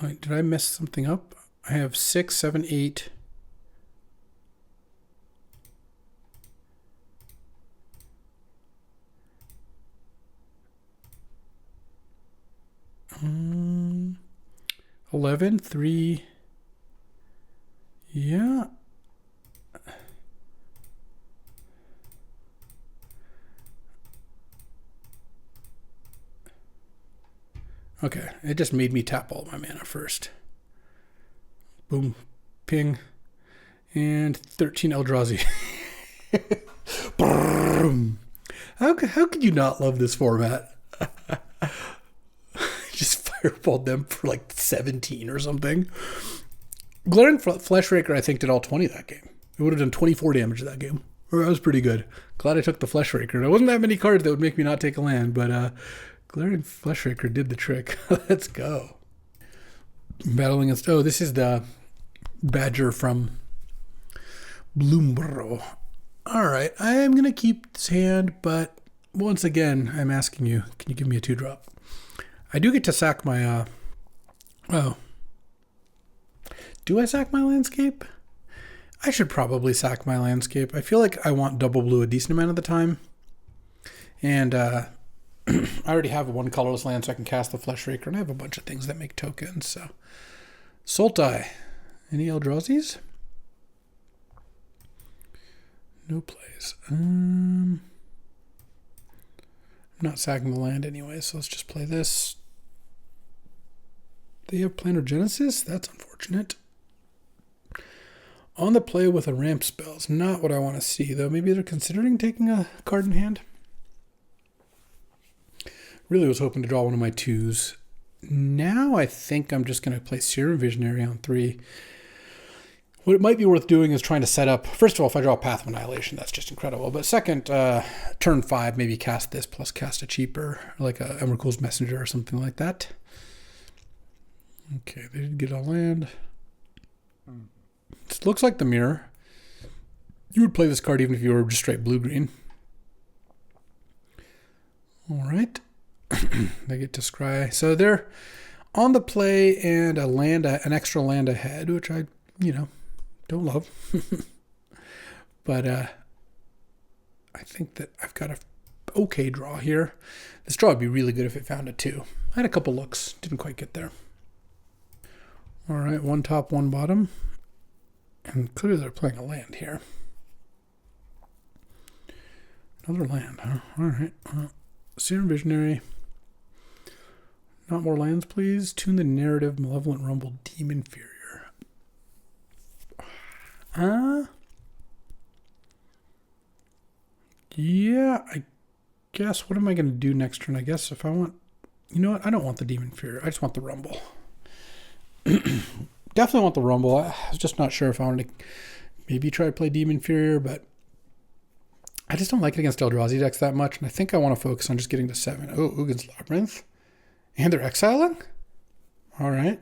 Oh, did I mess something up? I have 6, 7, 8. Um, 11, 3. Yeah. Okay, it just made me tap all my mana first. Boom, ping, and 13 Eldrazi. How could you not love this format? Just fireballed them for like 17 or something. Glaring Fleshraker, I think, did all 20 that game. It would have done 24 damage that game. That was pretty good. Glad I took the Fleshraker. There wasn't that many cards that would make me not take a land, but Glaring Fleshraker did the trick. Let's go. Battling against... Oh, this is the Badger from Bloomborough. All right, I am going to keep this hand, but once again, I'm asking you, can you give me a 2-drop? I do get to sack my... Oh. Do I sack my landscape? I should probably sack my landscape. I feel like I want double blue a decent amount of the time. And I already have one colorless land, so I can cast the Fleshraker, and I have a bunch of things that make tokens. So, Sultai. Any Eldrazi's? No plays. I'm not sacking the land anyway, so let's just play this. They have Planar Genesis? That's unfortunate. On the play with a ramp spell is not what I want to see, though. Maybe they're considering taking a card in hand. Really was hoping to draw one of my 2s. Now I think I'm just going to play Serum Visionary on 3. What it might be worth doing is trying to set up... First of all, if I draw Path of Annihilation, that's just incredible. But second, turn 5, maybe cast this plus cast a cheaper, like a Emrakul's Messenger or something like that. Okay, they did get a land. It looks like the mirror. You would play this card even if you were just straight blue-green. All right. They get to scry. So they're on the play and an extra land ahead, which I, don't love. But I think that I've got a okay draw here. This draw would be really good if it found a 2. I had a couple looks. Didn't quite get there. All right, one top, one bottom. And clearly they're playing a land here. Another land, huh? All right. Serum Visionary. Not more lands, please. Tune the Narrative, Malevolent Rumble, Demon Inferior. Yeah, I guess. What am I going to do next turn? I guess if I want... You know what? I don't want the Demon Inferior. I just want the Rumble. Definitely want the Rumble. I was just not sure if I wanted to maybe try to play Demon Inferior, but I just don't like it against Eldrazi decks that much, and I think I want to focus on just getting to 7. Oh, Ugin's Labyrinth. And they're exiling? All right.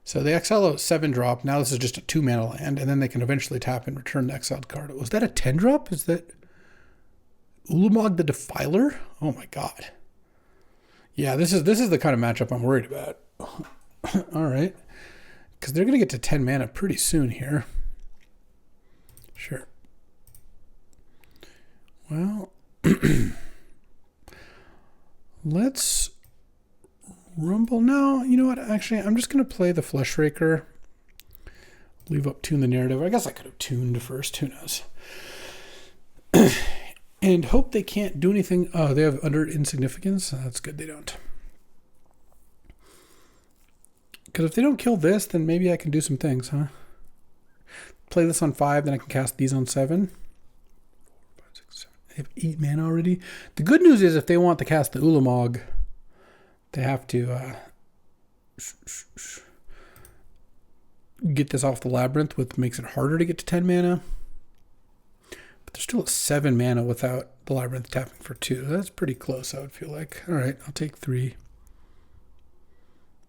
So they exile a 7-drop. Now this is just a 2-mana land, and then they can eventually tap and return the exiled card. Was that a 10-drop? Is that Ulamog the Defiler? Oh my god. Yeah, this is the kind of matchup I'm worried about. All right. Because they're going to get to 10 mana pretty soon here. Sure. Well, let's Rumble. No, you know what? Actually, I'm just going to play the Fleshraker. Leave up Tune the Narrative. I guess I could have tuned first. Who knows? And hope they can't do anything. Oh, they have under insignificance. That's good. They don't. Because if they don't kill this, then maybe I can do some things, huh? Play this on 5, then I can cast these on 7. 4, 5, 6, 7. They have 8 mana already. The good news is if they want to cast the Ulamog, they have to get this off the Labyrinth, which makes it harder to get to 10 mana. But they're still at 7 mana without the Labyrinth tapping for 2. That's pretty close, I would feel like. All right, I'll take 3.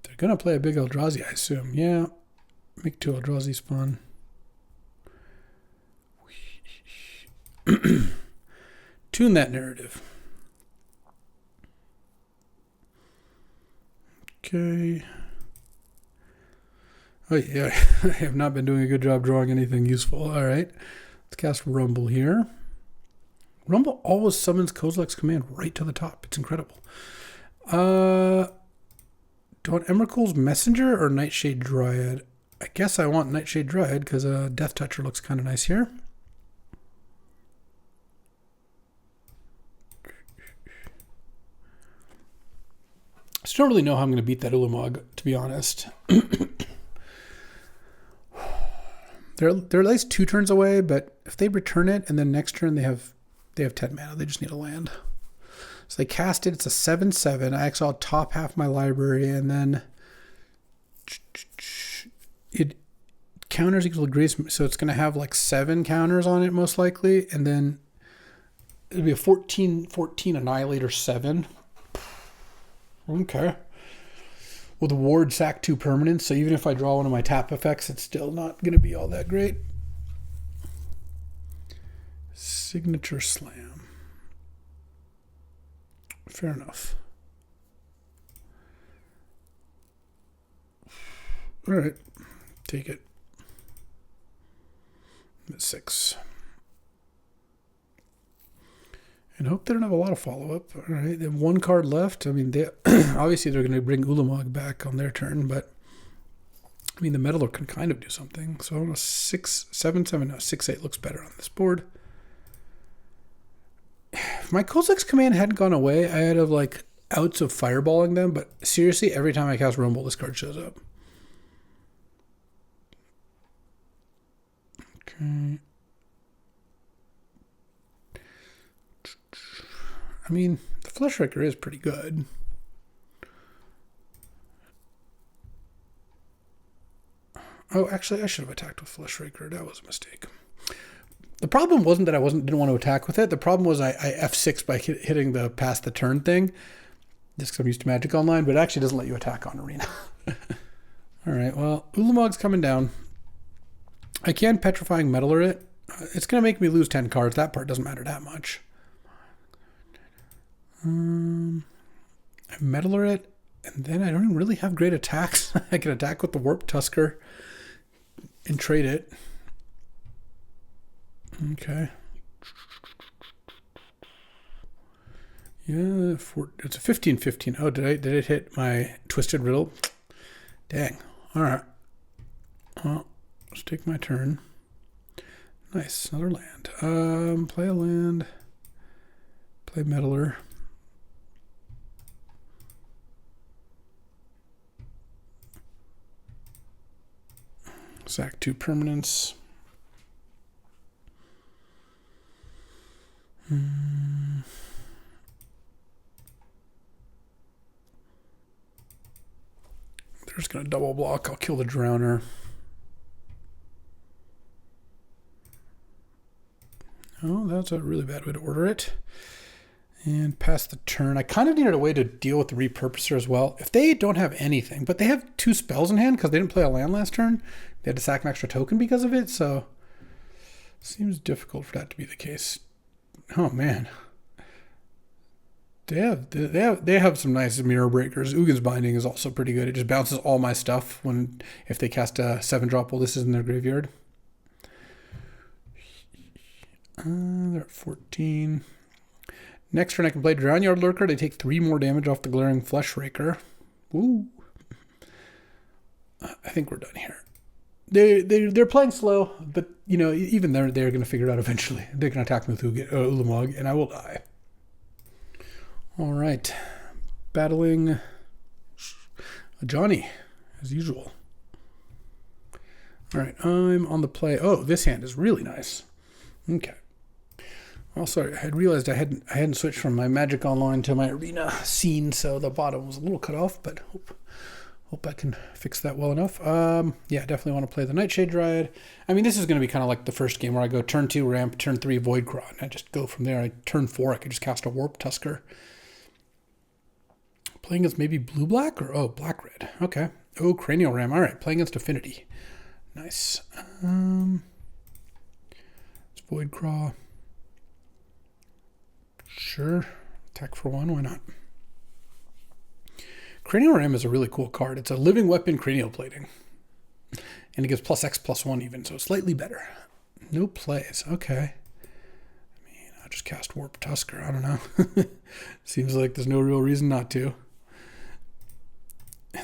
They're going to play a big Eldrazi, I assume. Yeah. Make 2 Eldrazi spawn. Tune that Narrative. Okay. Oh, yeah. I have not been doing a good job drawing anything useful. All right. Let's cast Rumble here. Rumble always summons Kozilek's Command right to the top. It's incredible. Do I want Emrakul's Messenger or Nightshade Dryad? I guess I want Nightshade Dryad because Death Toucher looks kind of nice here. I still don't really know how I'm going to beat that Ulamog, to be honest. They're at least 2 turns away, but if they return it and then next turn they have 10 mana, they just need a land. So they cast it. It's a 7/7. I exile top half my library, and then it counters equal to Grace. So it's going to have like 7 counters on it, most likely. And then it'll be a 14/14 Annihilator 7. Okay. With ward sack 2 permanents. So even if I draw one of my tap effects, it's still not going to be all that great. Signature Slam. Fair enough. All right. Take it. I'm at 6. And hope they don't have a lot of follow-up. All right, they have one card left. I mean, they obviously they're going to bring Ulamog back on their turn, but I mean, the Meddler can kind of do something. So I don't know, 6, 7, 7, no, 6, 8 looks better on this board. If my Kozilek's Command hadn't gone away, I'd have like outs of fireballing them, but seriously, every time I cast Rumble, this card shows up. Okay. I mean, the Fleshraker is pretty good. Oh, actually, I should have attacked with Fleshraker. That was a mistake. The problem wasn't that I didn't want to attack with it. The problem was I F6 by hitting the pass the turn thing. Just because I'm used to Magic Online, but it actually doesn't let you attack on Arena. All right, well, Ulamog's coming down. I can Petrifying Meddler it. It's going to make me lose 10 cards. That part doesn't matter that much. I Meddler it, and then I don't even really have great attacks. I can attack with the Warp Tusker and trade it. Okay. Yeah, it's a 15-15. Oh, did it hit my Twisted Riddle? Dang. All right. Well, let's take my turn. Nice, another land. Play a land. Play Meddler. Sack 2 permanents. They're just going to double block. I'll kill the Drowner. Oh, that's a really bad way to order it. And pass the turn. I kind of needed a way to deal with the Repurposer as well. If they don't have anything, but they have 2 spells in hand because they didn't play a land last turn, they had to sack an extra token because of it, so seems difficult for that to be the case. Oh man. They have some nice mirror breakers. Ugin's Binding is also pretty good. It just bounces all my stuff if they cast a 7-drop while this is in their graveyard. They're at 14. Next turn I can play Drownyard Lurker. They take 3 more damage off the Glaring Fleshraker. Woo. I think we're done here. They're playing slow, but you know, even they're going to figure it out eventually. They're going to attack me with Ulamog, and I will die. All right, battling Johnny as usual. All right, I'm on the play. Oh, this hand is really nice. Okay. Also, I had realized I hadn't switched from my Magic Online to my Arena scene, so the bottom was a little cut off, but hope I can fix that well enough. Yeah, definitely want to play the Nightshade Dryad. I mean, this is going to be kind of like the first game where I go turn 2 ramp, turn 3 Voidcraw, and I just go from there. Turn 4, I could just cast a Warp Tusker. Playing against maybe blue-black or, oh, black-red. Okay. Oh, Cranial Ram. All right, playing against Affinity. Nice. It's Voidcraw. Sure. Attack for 1, why not? Cranial Ram is a really cool card. It's a living weapon cranial plating. And it gives +X/+1 even, so it's slightly better. No plays. Okay. I mean, I'll just cast Warp Tusker. I don't know. Seems like there's no real reason not to.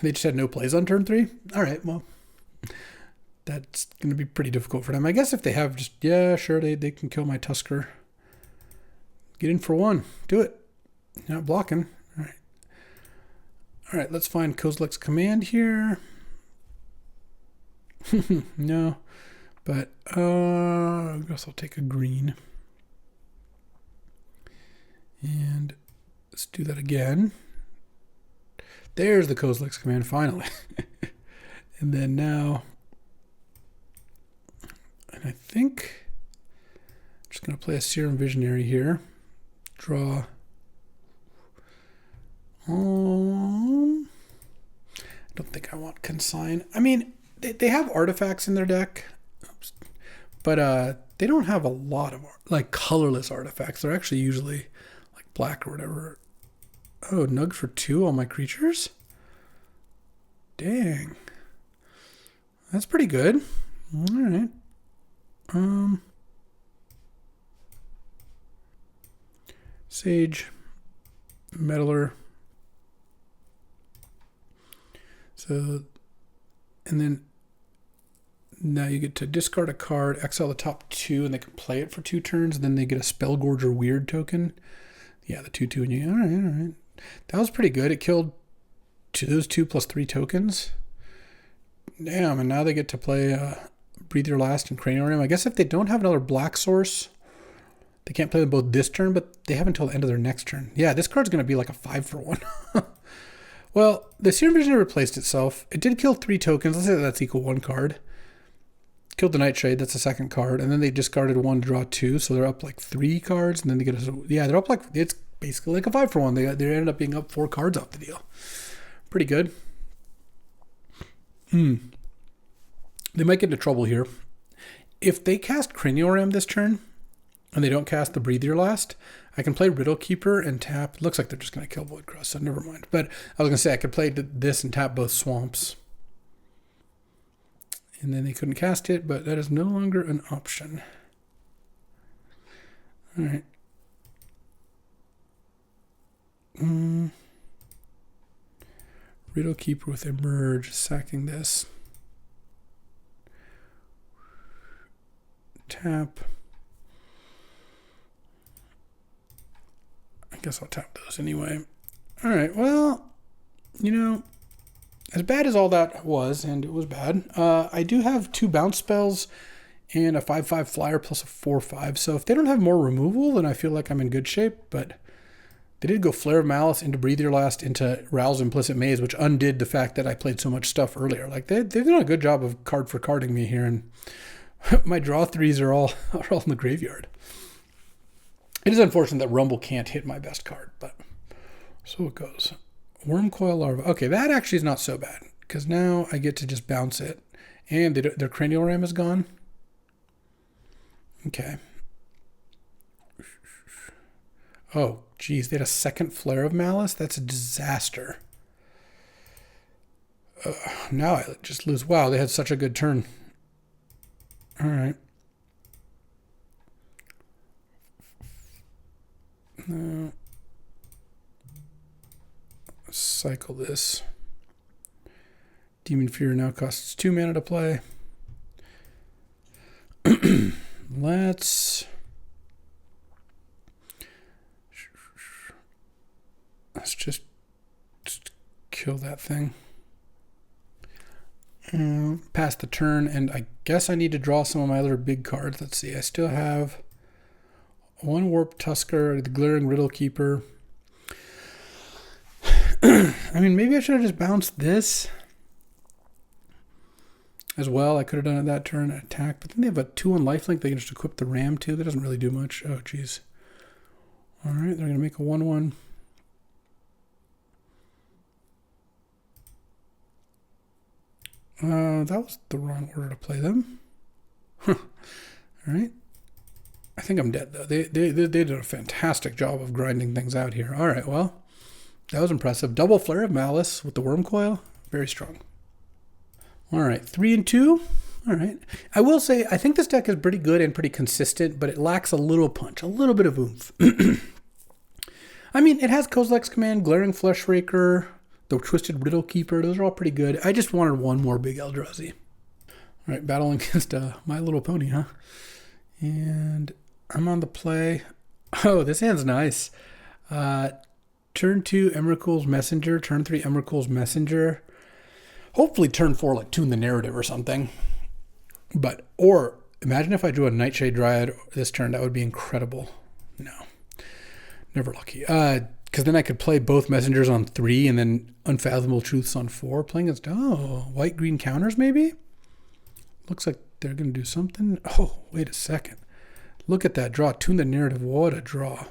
They just had no plays on turn 3? All right, well, that's going to be pretty difficult for them. I guess if they have just, yeah, sure, they can kill my Tusker. Get in for 1. Do it. Not blocking. All right. All right, let's find Kozilek's Command here. No, but I guess I'll take a green. And let's do that again. There's the Kozilek's Command, finally. And then now, and I think I'm just going to play a Serum Visionary here. Draw. I don't think I want Consign. I mean, they have artifacts in their deck, but they don't have a lot of like colorless artifacts. They're actually usually like black or whatever. Oh, Nug for 2 on my creatures? Dang. That's pretty good. All right. Sage, Meddler. So, and then now you get to discard a card, exile the top 2, and they can play it for 2 turns. And then they get a Spellgorger Weird token. Yeah, the 2/2, and you, all right. That was pretty good. It killed those 2 plus 3 tokens. Damn, and now they get to play Breathe Your Last and Cranial Ram. I guess if they don't have another black source, they can't play them both this turn, but they have until the end of their next turn. Yeah, this card's going to be like a 5-for-1. Well, the Serum Vision replaced itself. It did kill 3 tokens. Let's say that's equal 1 card. Killed the Nightshade. That's the second card. And then they discarded 1 to draw 2. So they're up like 3 cards. And then they get they're up like, it's basically like a 5-for-1. They ended up being up 4 cards off the deal. Pretty good. They might get into trouble here. If they cast Cranial Ram this turn, and they don't cast the Breathe Your Last, I can play Riddle Keeper and tap. It looks like they're just going to kill Void Cross, so never mind. But I was going to say I could play this and tap both Swamps. And then they couldn't cast it, but that is no longer an option. All right. Riddle Keeper with Emerge, sacking this. Tap. I guess I'll tap those anyway. All right, well, as bad as all that was, and it was bad, I do have 2 bounce spells and a 5/5 flyer plus a 4/5. So if they don't have more removal, then I feel like I'm in good shape. But they did go Flare of Malice into Breathe Your Last into Rouse Implicit Maze, which undid the fact that I played so much stuff earlier. Like they've done a good job of card for carding me here, and my draw 3s are all in the graveyard. It is unfortunate that Rumble can't hit my best card, but so it goes. Wormcoil Larva. Okay, that actually is not so bad, because now I get to just bounce it, and their Cranial Ram is gone. Okay. Oh, geez, they had a second Flare of Malice? That's a disaster. Now I just lose. Wow, they had such a good turn. All right. Cycle this. Demon Fear now costs 2 mana to play. Let's just kill that thing. Pass the turn, and I guess I need to draw some of my other big cards. Let's see. I still have 1 Warp Tusker, the Glaring Riddle Keeper. I mean, maybe I should have just bounced this as well. I could have done it that turn, attack. But then they have a 2-1 lifelink. They can just equip the Ram too. That doesn't really do much. Oh, geez. All right, they're going to make a 1/1. That was the wrong order to play them. Huh. All right. I think I'm dead, though. They did a fantastic job of grinding things out here. All right, well, that was impressive. Double Flare of Malice with the Wormcoil. Very strong. All right, 3 and 2. All right. I will say, I think this deck is pretty good and pretty consistent, but it lacks a little punch, a little bit of oomph. I mean, it has Kozilek's Command, Glaring Fleshraker, the Twisted Riddle Keeper. Those are all pretty good. I just wanted one more big Eldrazi. All right, battling against My Little Pony, huh? And I'm on the play. Oh, this hand's nice. Turn 2, Emrakul's Messenger. Turn 3, Emrakul's Messenger. Hopefully turn 4, like, Tune the Narrative or something. Or imagine if I drew a Nightshade Dryad this turn. That would be incredible. No. Never lucky. Because then I could play both Messengers on 3 and then Unfathomable Truths on 4. Playing against, white-green counters maybe? Looks like they're going to do something. Oh, wait a second. Look at that draw. Tune the Narrative. What a draw.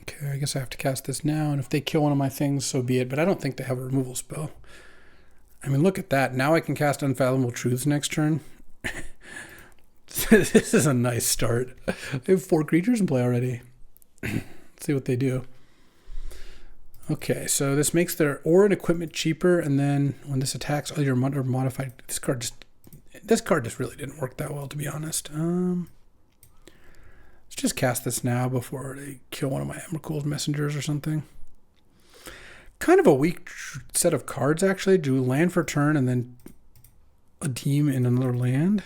Okay, I guess I have to cast this now. And if they kill one of my things, so be it. But I don't think they have a removal spell. I mean, look at that. Now I can cast Unfathomable Truths next turn. This is a nice start. They have 4 creatures in play already. Let's see what they do. Okay, so this makes their Aura and Equipment cheaper, and then when this attacks all your modified, this card just This card just really didn't work that well, to be honest. Let's just cast this now before they kill one of my Emrakul's messengers or something. Kind of a weak set of cards, actually. Do land for turn and then a demon in another land.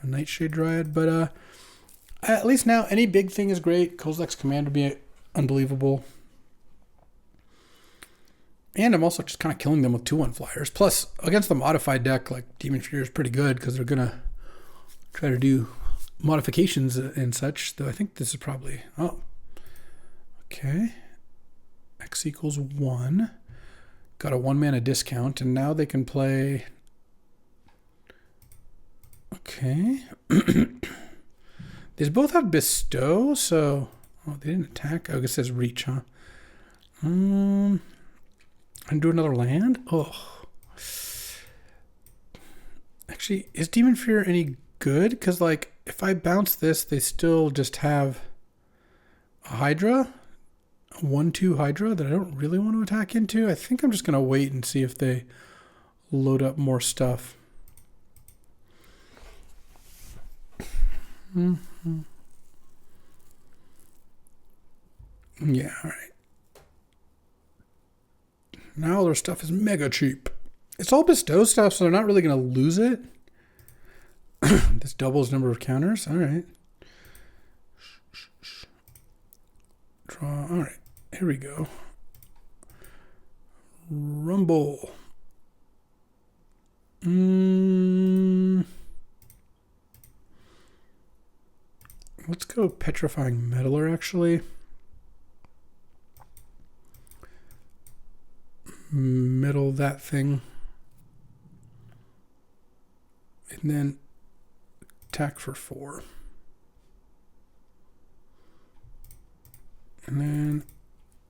A Nightshade Dryad. But at least now, any big thing is great. Kozilek's Command would be unbelievable. And I'm also just kind of killing them with 2/1 flyers. Plus, against the modified deck, like Demon Fury is pretty good because they're going to try to do modifications and such. Though I think this is probably... Oh. Okay. X equals 1. Got a 1 mana discount. And now they can play... Okay. These both have Bestow, so... Oh, they didn't attack? Oh, I guess it says Reach, huh? And do another land? Oh. Actually, is Demon Fear any good? Because, like, if I bounce this, they still just have a Hydra. A 1/2 Hydra that I don't really want to attack into. I think I'm just going to wait and see if they load up more stuff. Mm-hmm. Yeah, all right. Now their stuff is mega cheap. It's all Bestow stuff, so they're not really going to lose it. This doubles number of counters. All right. Draw. All right. Here we go. Rumble. Let's go Petrifying Meddler, actually. Middle that thing. And then attack for 4. And then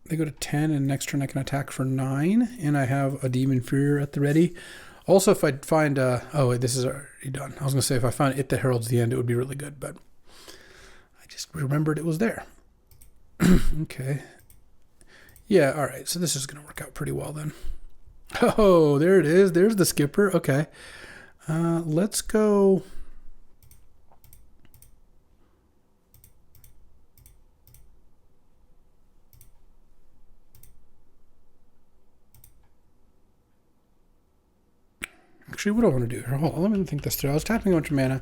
they go to 10, and next turn I can attack for 9, and I have a Demon Fury at the ready. Also, if I find... oh, wait, this is already done. I was going to say, if I find It That Heralds the End, it would be really good, but I just remembered it was there. Okay. Yeah, all right. So this is going to work out pretty well then. Oh, there it is. There's the skipper. Okay. Let's go... Actually, what do I want to do here? Hold on, let me think this through. I was tapping a bunch of mana.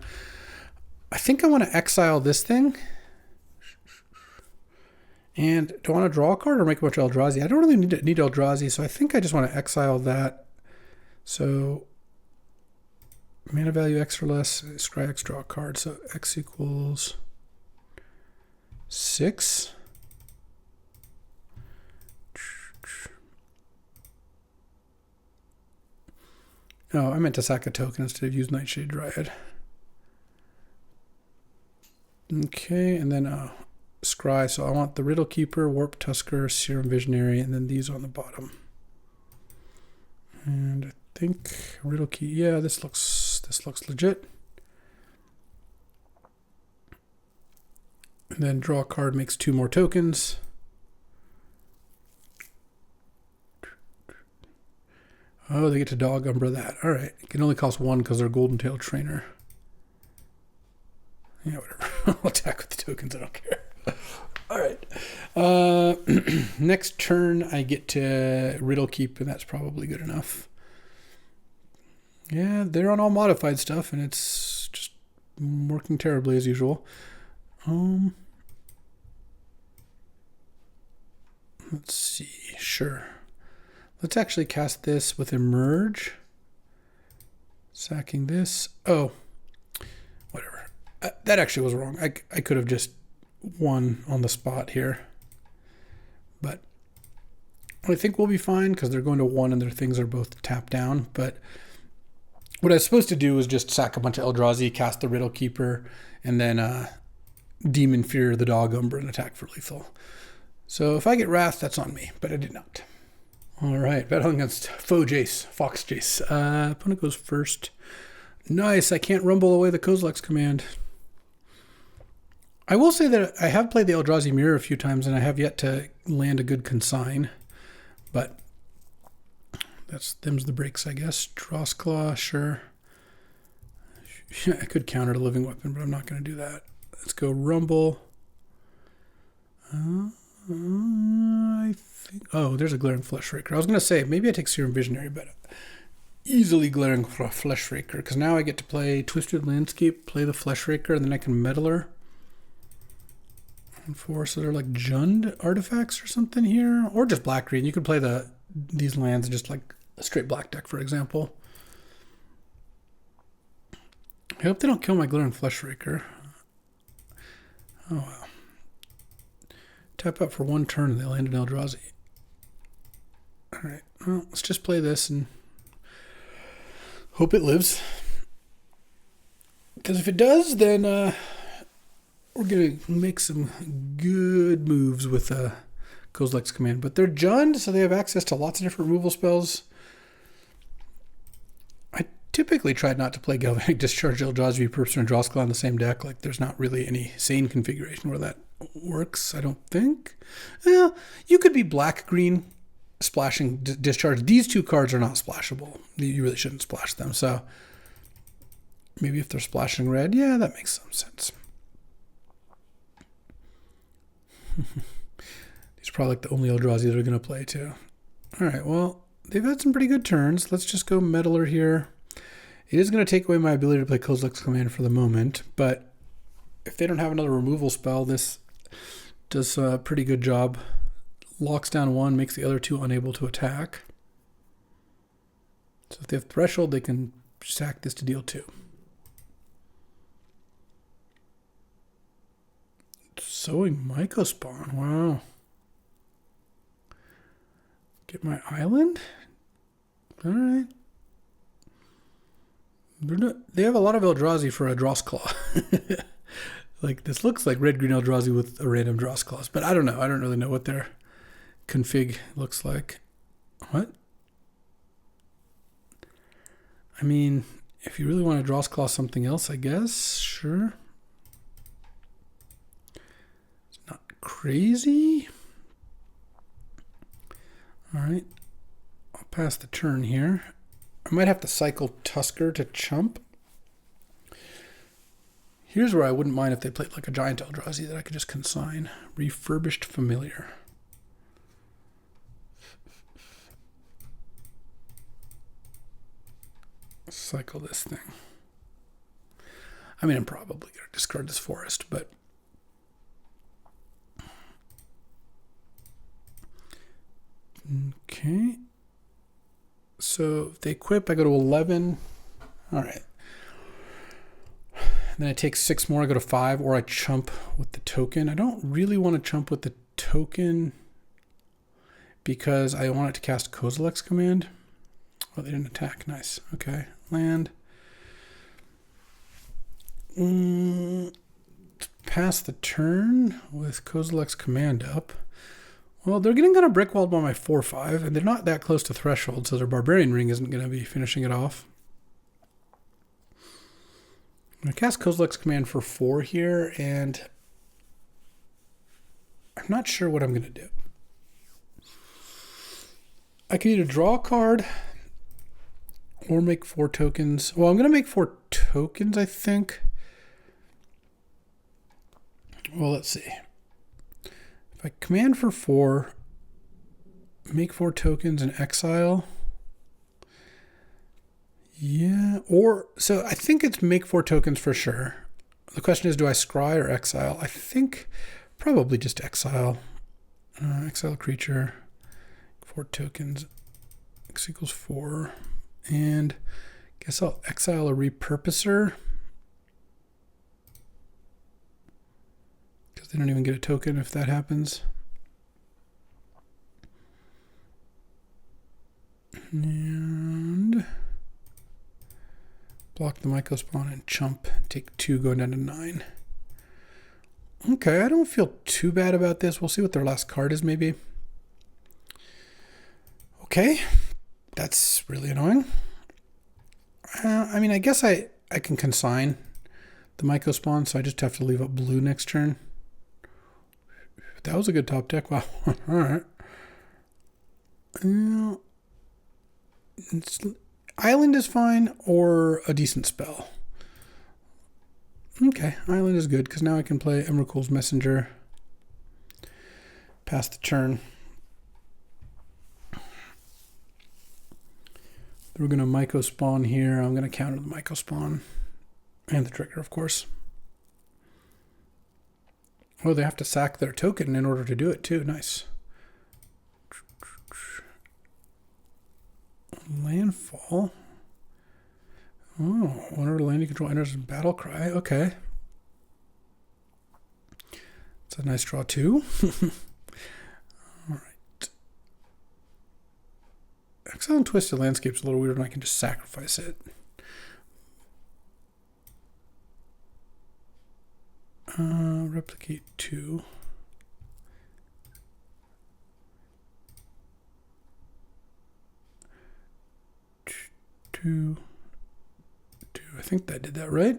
I think I want to exile this thing. And do I want to draw a card or make a bunch of Eldrazi? I don't really need Eldrazi, so I think I just want to exile that. So mana value X or less, scry X, draw a card. So X equals 6. Oh, I meant to sack a token instead of use Nightshade Dryad. Okay, and then scry. So I want the Riddle Keeper, Warp Tusker, Serum Visionary, and then these on the bottom. And I think Riddle Key. Yeah, this looks legit. And then draw a card makes 2 more tokens. Oh, they get to Dog Umbra that. All right. It can only cost 1 because they're Golden Tail Trainer. Yeah, whatever. I'll attack with the tokens. I don't care. All right. Next turn, I get to Riddle Keep, and that's probably good enough. Yeah, they're on all modified stuff, and it's just working terribly as usual. Let's see. Sure. Let's actually cast this with Emerge. Sacking this. Oh, whatever. That actually was wrong. I could have just won on the spot here. But I think we'll be fine because they're going to 1 and their things are both tapped down. But what I was supposed to do was just sack a bunch of Eldrazi, cast the Riddle Keeper, and then Demon Fear the Dog Umbra and attack for lethal. So if I get Wrath, that's on me, but I did not. All right, battling against Fox Jace. Opponent goes first. Nice, I can't rumble away the Kozilek's Command. I will say that I have played the Eldrazi Mirror a few times, and I have yet to land a good consign. But them's the breaks, I guess. Drossclaw, sure. Yeah, I could counter the living weapon, but I'm not going to do that. Let's go Rumble. I think... Oh, there's a Glaring Fleshraker. I was going to say, maybe I take Serum Visionary, but easily Glaring Fleshraker, because now I get to play Twisted Landscape, play the Fleshraker, and then I can Meddler. And 4, so they're like Jund artifacts or something here. Or just black-green. You could play these lands just like a straight black deck, for example. I hope they don't kill my Glaring Fleshraker. Oh, wow. Tap out for 1 turn and they land an Eldrazi. Alright, well, let's just play this and hope it lives. Because if it does, then we're going to make some good moves with Kozilek's Command. But they're Jund, so they have access to lots of different removal spells. I typically try not to play Galvanic Discharge, Eldrazi, Purpser, and Drawsclaw in the same deck. Like, there's not really any sane configuration where that works, I don't think. You could be black-green, splashing Discharge. These 2 cards are not splashable. You really shouldn't splash them. So maybe if they're splashing red, yeah, that makes some sense. These are probably like the only Eldrazi that are going to play too. All right, well, they've had some pretty good turns. Let's just go Meddler here. It is going to take away my ability to play Kozilek's Command for the moment, but if they don't have another removal spell, this does a pretty good job. Locks down 1, makes the other 2 unable to attack. So if they have Threshold, they can sack this to deal 2. Sowing Mycospawn, wow. Get my island? Alright. They have a lot of Eldrazi for a Drawsclaw. Like, this looks like red-green Eldrazi with a random Drawsclaws, but I don't know. I don't really know what their config looks like. What? I mean, if you really want to Drawsclaw something else, I guess, sure. It's not crazy. All right. I'll pass the turn here. I might have to cycle Tusker to chump. Here's where I wouldn't mind if they played like a giant Eldrazi that I could just consign. Refurbished Familiar. Cycle this thing. I mean, I'm probably going to discard this forest, but... Okay. So if they equip, I go to 11. All right. Then I take 6 more, I go to 5, or I chump with the token. I don't really want to chump with the token because I want it to cast Kozilek's Command. Oh, they didn't attack. Nice. Okay. Land. Pass the turn with Kozilek's Command up. Well, they're getting kind of brickwalled by my 4/5, and they're not that close to Threshold, so their Barbarian Ring isn't going to be finishing it off. I'm going to cast Kozilek's Command for 4 here, and I'm not sure what I'm going to do. I can either draw a card or make 4 tokens. Well, I'm going to make 4 tokens, I think. Well, let's see. If I command for 4, make 4 tokens and exile. Yeah, or, so I think it's make 4 tokens for sure. The question is, do I scry or exile? I think probably just exile. Exile a creature, 4 tokens, x equals 4. And I guess I'll exile a repurposer. Because they don't even get a token if that happens. And block the Mycospawn and chump. Take 2 going down to 9. Okay, I don't feel too bad about this. We'll see what their last card is maybe. Okay, that's really annoying. I mean, I guess I can consign the Mycospawn, so I just have to leave up blue next turn. That was a good top deck. Wow. All right. Island is fine, or a decent spell. Okay, island is good because now I can play Emrakul's Messenger. Pass the turn. We're going to Myco spawn here. I'm going to counter the Myco spawn. And the trigger, of course. Oh, they have to sack their token in order to do it too. Nice. Landfall. Oh, whenever the land you control enters battle cry. Okay. It's a nice draw too. All right. Exile and Twisted Landscape's a little weird and I can just sacrifice it. Replicate 2. Two. I think that did that right.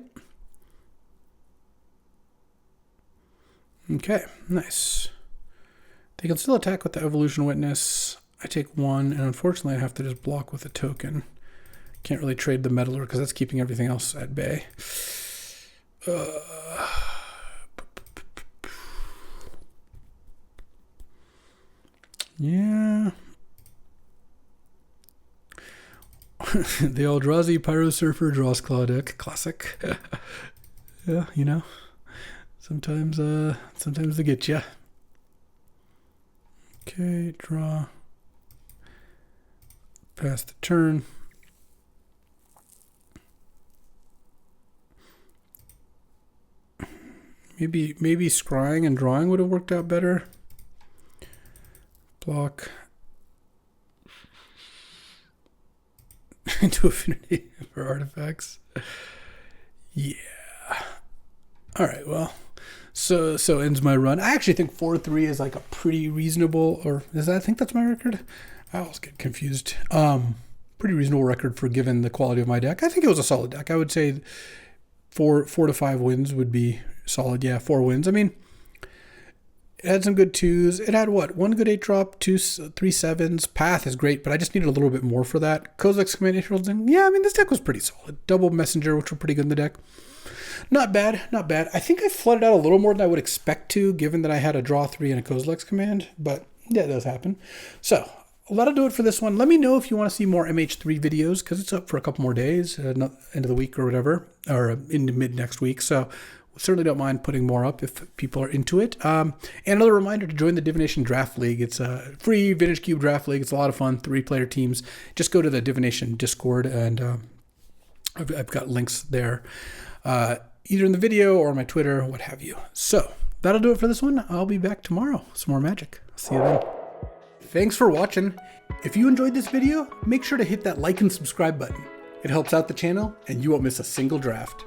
Okay, nice. They can still attack with the Evolution Witness. I take 1, and unfortunately I have to just block with a token. Can't really trade the Meddler because that's keeping everything else at bay. Yeah. The Eldrazi Pyro Surfer draws claw deck. Classic. Yeah, you know. Sometimes they get you. Okay, draw. Pass the turn. Maybe scrying and drawing would have worked out better. Block. Into Affinity for artifacts. Yeah. All right, well. So ends my run. I actually think 4-3 is like a pretty reasonable, or is that, I think that's my record? I always get confused. Pretty reasonable record for given the quality of my deck. I think it was a solid deck. I would say 4 to 5 wins would be solid. Yeah, 4 wins. I mean, it had some good 2s. It had what? 1 good 8-drop, 3 7s. Path is great, but I just needed a little bit more for that. Kozilek's Command Initials. Yeah, I mean, this deck was pretty solid. Double Messenger, which were pretty good in the deck. Not bad, not bad. I think I flooded out a little more than I would expect to, given that I had a draw 3 and a Kozilek's Command, but yeah, it does happen. So, that'll do it for this one. Let me know if you want to see more MH3 videos, because it's up for a couple more days, end of the week or whatever, or into mid next week. So, certainly don't mind putting more up if people are into it. And another reminder to join the Divination Draft League. It's a free Vintage Cube Draft League. It's a lot of fun, 3-player teams. Just go to the Divination Discord, and I've got links there, either in the video or on my Twitter, what have you. So, that'll do it for this one. I'll be back tomorrow. Some more magic. See you then. Thanks for watching. If you enjoyed this video, make sure to hit that like and subscribe button. It helps out the channel, and you won't miss a single draft.